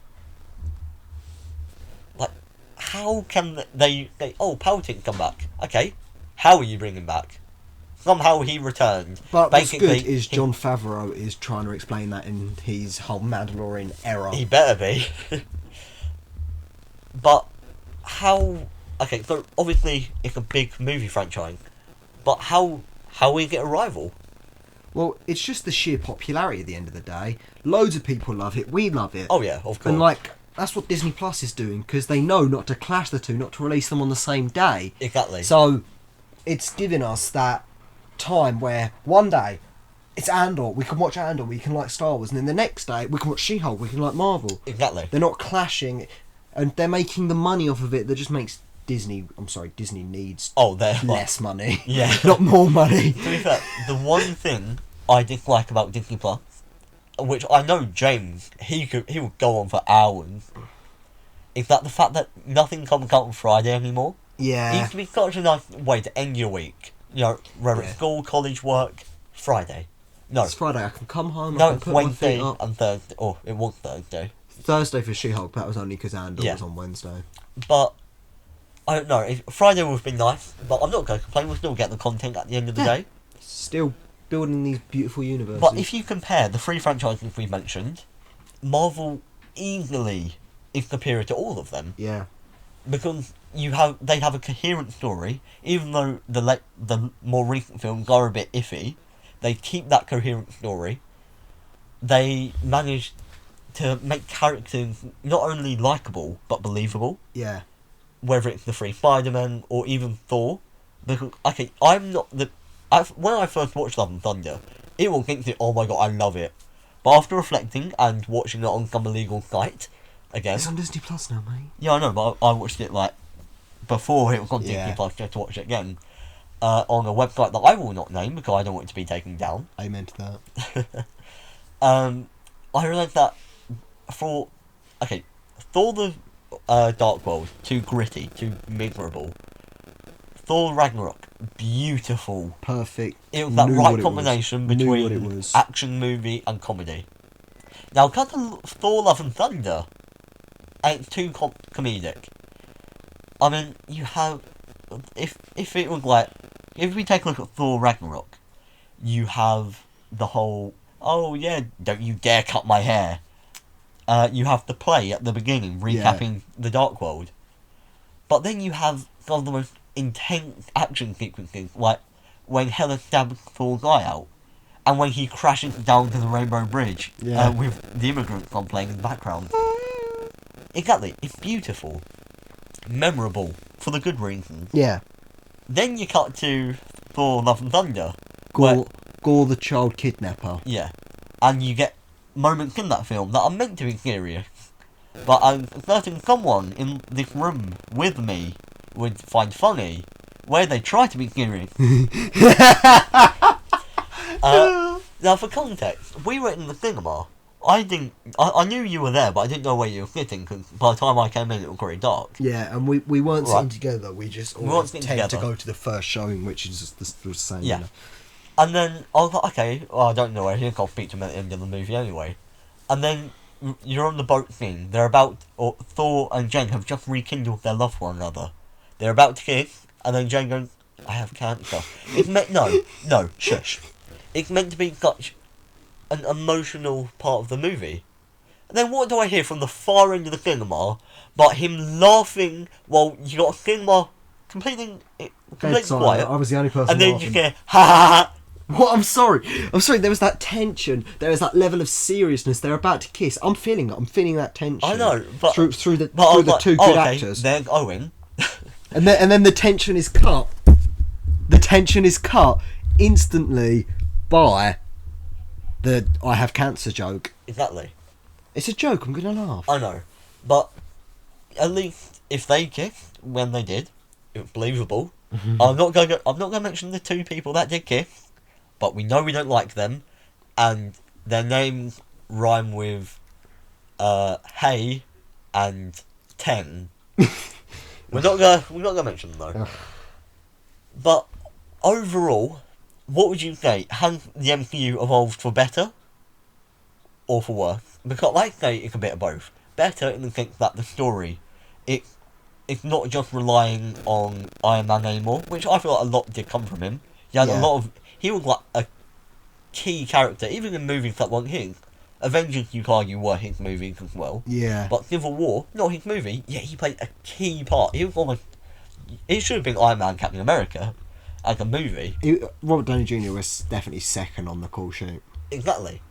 Like, how can they Palpatine come back? Okay, how are you bringing him back? Somehow he returned. But what's Basically, good is Jon Favreau is trying to explain that in his whole Mandalorian era. He better be. But how? Okay, so obviously it's a big movie franchise, but how is it a rival? Well, it's just the sheer popularity at the end of the day. Loads of people love it. We love it. Oh yeah, of course. And like, that's what Disney Plus is doing, because they know not to clash the two, not to release them on the same day. Exactly. So it's giving us that time where one day it's Andor, we can watch Andor, we can like Star Wars, and then the next day we can watch She-Hulk, we can like Marvel. Exactly. They're not clashing, and they're making the money off of it that just makes Disney needs They're less money. Yeah. Not more money. To be fair, the one thing I dislike about Disney Plus, which I know James, he would go on for hours, is that the fact that nothing comes out on Friday anymore. It Yeah. used to be such a nice way to end your week. You know, whether it's school, college, work, Friday. No. It's Friday, I can come home, I No, can it's put my Wednesday feet up. and Thursday. Oh, it was Thursday. Thursday for She-Hulk, that was only because Andor Yeah. was on Wednesday. But, I don't know, Friday would have been nice, but I'm not going to complain, we'll still get the content at the end of the Yeah. day. Still building these beautiful universes. But if you compare the three franchises we mentioned, Marvel easily is superior to all of them. Yeah. Because they have a coherent story, even though the more recent films are a bit iffy. They keep that coherent story. They manage to make characters not only likeable but believable. Yeah. Whether it's the three Spider-Men or even Thor. Because I'm not when I first watched Love and Thunder, it will think that, oh my god, I love it. But after reflecting and watching it on some illegal site again, It's on Disney Plus now, mate. yeah, I know, but I watched it like before it was on Disney Yeah. Plus just to watch it again on a website that I will not name because I don't want it to be taken down. Amen to that. I realised that Thor the Dark World, too gritty, too miserable. Thor Ragnarok, beautiful. Perfect. It was that Knew right what it combination was. Knew what it between was. action movie and comedy. Now, cut to Thor Love and Thunder, and it's too comedic. I mean, you have... If it was like... If we take a look at Thor Ragnarok, you have the whole... Oh yeah, don't you dare cut my hair. You have the play at the beginning, recapping the Dark World. But then you have some of the most intense action sequences, like when Hela stabs Thor's eye out, and when he crashes down to the Rainbow Bridge, with the immigrant song playing in the background. Exactly, it's beautiful, memorable, for the good reasons. Yeah. Then you cut to Thor Love and Thunder. Gore the child kidnapper. Yeah, and you get moments in that film that are meant to be serious, but I'm certain someone in this room with me would find funny where they try to be serious. Now, for context, we were in the cinema. I knew you were there, but I didn't know where you were sitting because by the time I came in, it was very dark. Yeah, and we weren't sitting together. We just always tend together. to go to the first showing, which is just the same. Yeah. You know? And then I was like, okay, well, I don't know where he is, I'll speak to him at the end of the movie anyway. And then you're on the boat scene. Thor and Jane have just rekindled their love for one another. They're about to kiss, and then Jane goes, I have cancer. No, shush. It's meant to be such an emotional part of the movie. And then what do I hear from the far end of the cinema but him laughing while you got a cinema completely quiet. I was the only person and then laughing. you hear, ha ha ha. What? I'm sorry. There was that tension. There was that level of seriousness. They're about to kiss. I'm feeling that tension. I know, but through the two good actors. There's Owen. And then the tension is cut. The tension is cut instantly by the I have cancer joke. Exactly. It's a joke. I'm gonna laugh. I know, but at least if they kissed when they did, it was believable. I'm not going to mention the two people that did kiss, but we know we don't like them, and their names rhyme with hey and 10. We're not gonna mention them though. But overall, what would you say? Has the MCU evolved for better or for worse? Because like I say, it's a bit of both. Better in the sense that the story, it's not just relying on Iron Man anymore, which I feel like a lot did come from him. He was like a key character, even in movies that weren't his. Avengers, you could argue, were his movies as well. Yeah. But Civil War, not his movie, yet he played a key part. He was almost... It should have been Iron Man, Captain America, as a movie. Robert Downey Jr. was definitely second on the call sheet. Exactly.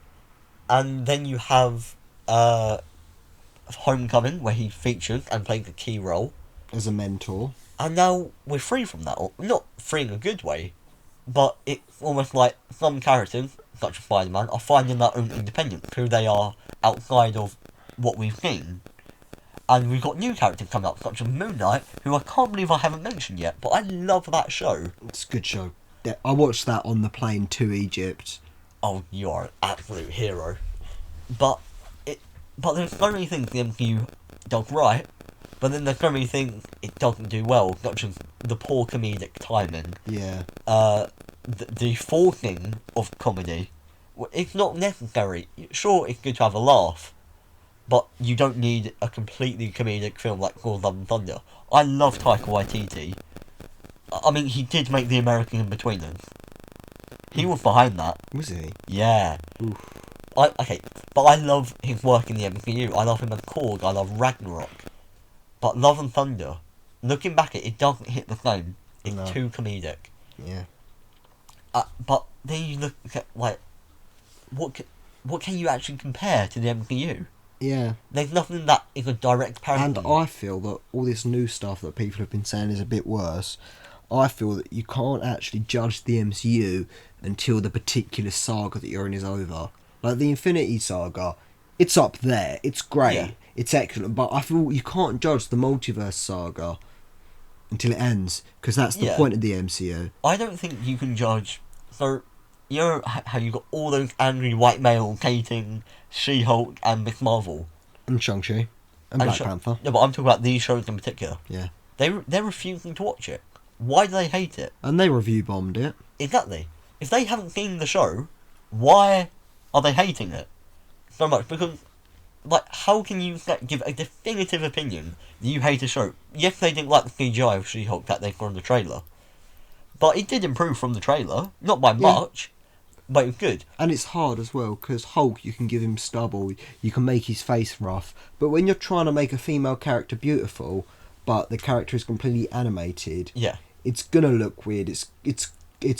And then you have Homecoming, where he features and plays a key role. As a mentor. And now we're free from that. Or not free in a good way, but it's almost like some characters, such as Spider-Man, are finding their own independence, who they are outside of what we've seen. And we've got new characters coming up, such as Moon Knight, who I can't believe I haven't mentioned yet, but I love that show. It's a good show. I watched that on the plane to Egypt. Oh, you are an absolute hero. But there's so many things the MCU does right, but then there's so many things it doesn't do well, such as the poor comedic timing. Yeah. The forcing of comedy. It's not necessary. Sure, it's good to have a laugh, but you don't need a completely comedic film like Thor Love and Thunder. I love Taika Waititi. I mean, he did make The American Inbetweeners. He was behind that. Was he? Yeah. Oof. But I love his work in the MCU. I love him as Korg. I love Ragnarok. But Love and Thunder, looking back at it, doesn't hit the same. It's No. too comedic. Yeah. But then you look at, like, what can you actually compare to the MCU? Yeah. There's nothing that is a direct parody. And I feel that all this new stuff that people have been saying is a bit worse. I feel that you can't actually judge the MCU until the particular saga that you're in is over. Like the Infinity Saga, it's up there. It's great. Yeah. It's excellent. But I feel you can't judge the Multiverse Saga until it ends, because that's the point of the MCU. I don't think you can judge. So, you know how you got all those angry white male hating She-Hulk and Miss Marvel? And Shang-Chi. And Black Panther. No, but I'm talking about these shows in particular. Yeah. They're refusing to watch it. Why do they hate it? And they review bombed it. Exactly. If they haven't seen the show, why are they hating it so much? Because, like, how can you give a definitive opinion that you hate a show? Yes, they didn't like the CGI of She-Hulk that they saw in the trailer. But it did improve from the trailer. Not by much, but it was good. And it's hard as well, because Hulk, you can give him stubble, you can make his face rough. But when you're trying to make a female character beautiful, but the character is completely animated, it's going to look weird. It's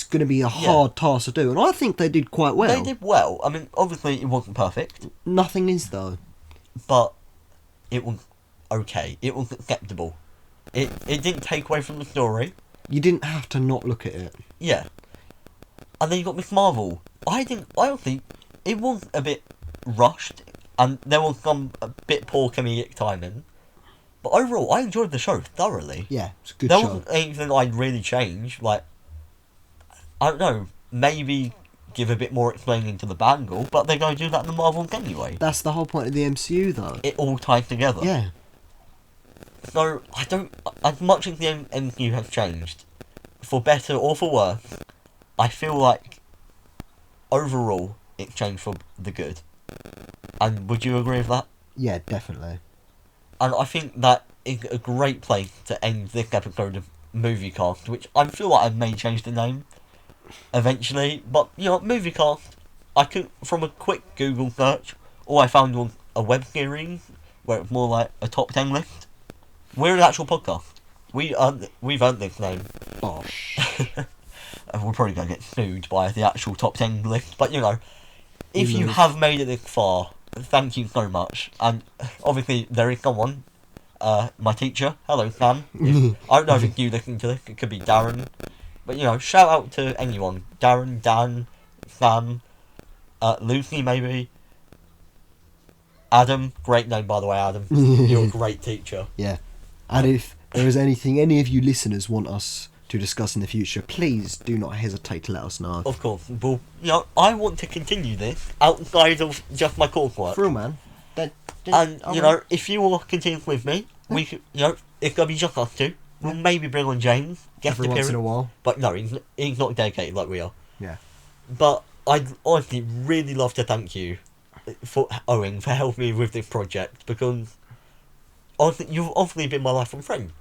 going to be a hard task to do. And I think they did quite well. They did well. I mean, obviously it wasn't perfect. Nothing is, though. But it was okay. It was acceptable. It didn't take away from the story. You didn't have to not look at it. Yeah. And then you got Miss Marvel. I honestly, it was a bit rushed, and there was some a bit poor comedic timing. But overall, I enjoyed the show thoroughly. Yeah, it's a good show. show. There wasn't anything I'd really change. Like, I don't know, maybe give a bit more explaining to the Bangle, but they're going to do that in the Marvels anyway. That's the whole point of the MCU, though. It all ties together. Yeah. So, I don't... As much as the MCU has changed, for better or for worse, I feel like, overall, it's changed for the good. And would you agree with that? Yeah, definitely. And I think that is a great place to end this episode of Moviecast, which I feel like I may change the name eventually. But, you know, Moviecast, I could, from a quick Google search, all I found was a web series where it's more like a top 10 list. We're an actual podcast. We've earned this name. Bosh. We're probably going to get sued by the actual top 10 list. But, you know, if you have made it this far, thank you so much. And obviously, there is someone, my teacher. Hello, Sam. I don't know if it's you listening to this. It could be Darren. But, you know, shout out to anyone. Darren, Dan, Sam, Lucy, maybe. Adam. Great name, by the way, Adam. You're a great teacher. Yeah. And if there is anything any of you listeners want us to discuss in the future, please do not hesitate to let us know. Of course. Well, you know, I want to continue this outside of just my coursework. For real, man. And, you know, if you will continue with me, we could, you know, it's going to be just us two. We'll maybe bring on James. Every once in a while. But no, he's not dedicated like we are. Yeah. But I'd honestly really love to thank you, Owen, for helping me with this project, because honestly, you've obviously been my lifelong friend.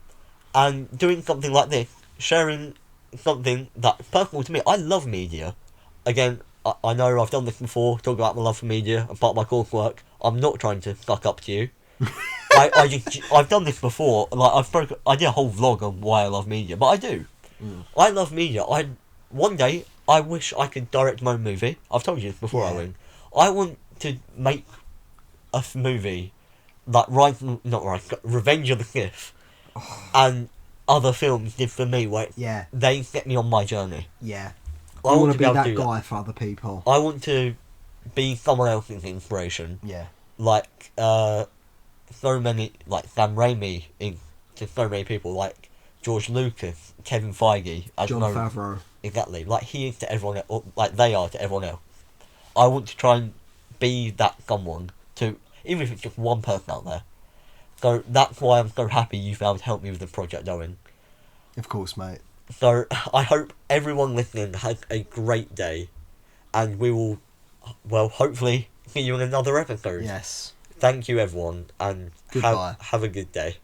And doing something like this, sharing something that's personal to me, I love media. Again, I know I've done this before, talk about my love for media and part of my coursework. I'm not trying to suck up to you. I've done this before. Like I did a whole vlog on why I love media, but I do. I love media. One day I wish I could direct my own movie. I've told you this before, Owen. I want to make a movie like Revenge of the Sith, and other films did for me, where they set me on my journey. Yeah. I want to be that guy for other people. I want to be someone else's inspiration. Yeah. Like, so many, like Sam Raimi to so many people, like George Lucas, Kevin Feige, Jon Favreau. Exactly. Like he is to everyone else, or like they are to everyone else. I want to try and be that someone to, even if it's just one person out there. So that's why I'm so happy you've been able to help me with the project, Owen. Of course, mate. So I hope everyone listening has a great day, and we will, well, hopefully see you in another episode. Yes. Thank you, everyone, and Goodbye. have a good day.